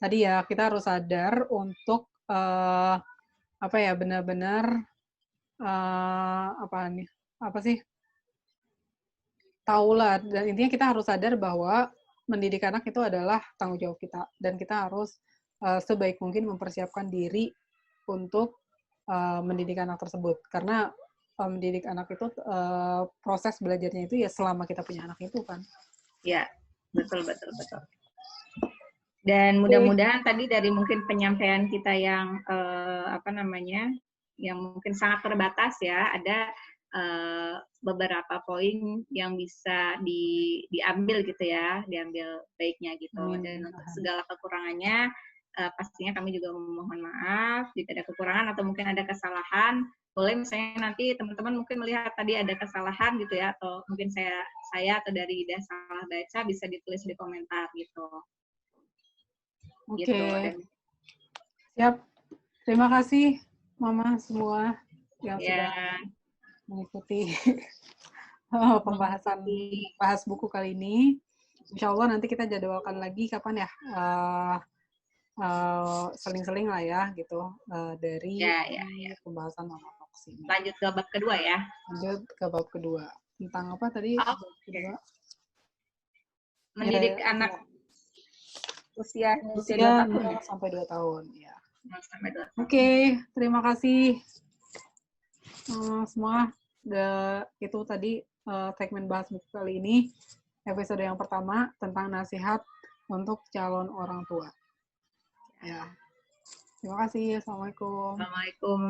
Speaker 1: tadi ya, kita harus sadar untuk apa ya, benar-benar apa nih? Apa sih? Tahulah, dan intinya kita harus sadar bahwa mendidik anak itu adalah tanggung jawab kita, dan kita harus sebaik mungkin mempersiapkan diri untuk mendidik anak tersebut, karena mendidik anak itu proses belajarnya itu ya selama kita punya anak itu kan.
Speaker 2: Ya, betul. Dan mudah-mudahan tadi dari mungkin penyampaian kita yang yang mungkin sangat terbatas ya, ada beberapa poin yang bisa diambil gitu ya, diambil baiknya gitu. Dan untuk segala kekurangannya, pastinya kami juga memohon maaf jika ada kekurangan atau mungkin ada kesalahan. Boleh misalnya nanti teman-teman mungkin melihat tadi ada kesalahan gitu ya, atau mungkin saya atau dari Ida salah baca, bisa ditulis di komentar gitu.
Speaker 1: Oke.
Speaker 2: Gitu.
Speaker 1: Siap. Terima kasih Mama semua yang sudah mengikuti pembahasan bahas buku kali ini. Insya Allah nanti kita jadwalkan lagi kapan ya, seling-seling lah ya gitu, dari pembahasan Mama Fox ini.
Speaker 2: Lanjut ke bab kedua ya.
Speaker 1: Lanjut ke bab kedua. Tentang apa tadi? Bab kedua?
Speaker 2: Mendidik anak usia
Speaker 1: 2 sampai 2 tahun. Ya. Oke, terima kasih semua. Itu tadi segmen bahas buku kali ini, episode yang pertama tentang nasihat untuk calon orang tua. Ya. Terima kasih. Assalamualaikum.
Speaker 2: Assalamualaikum.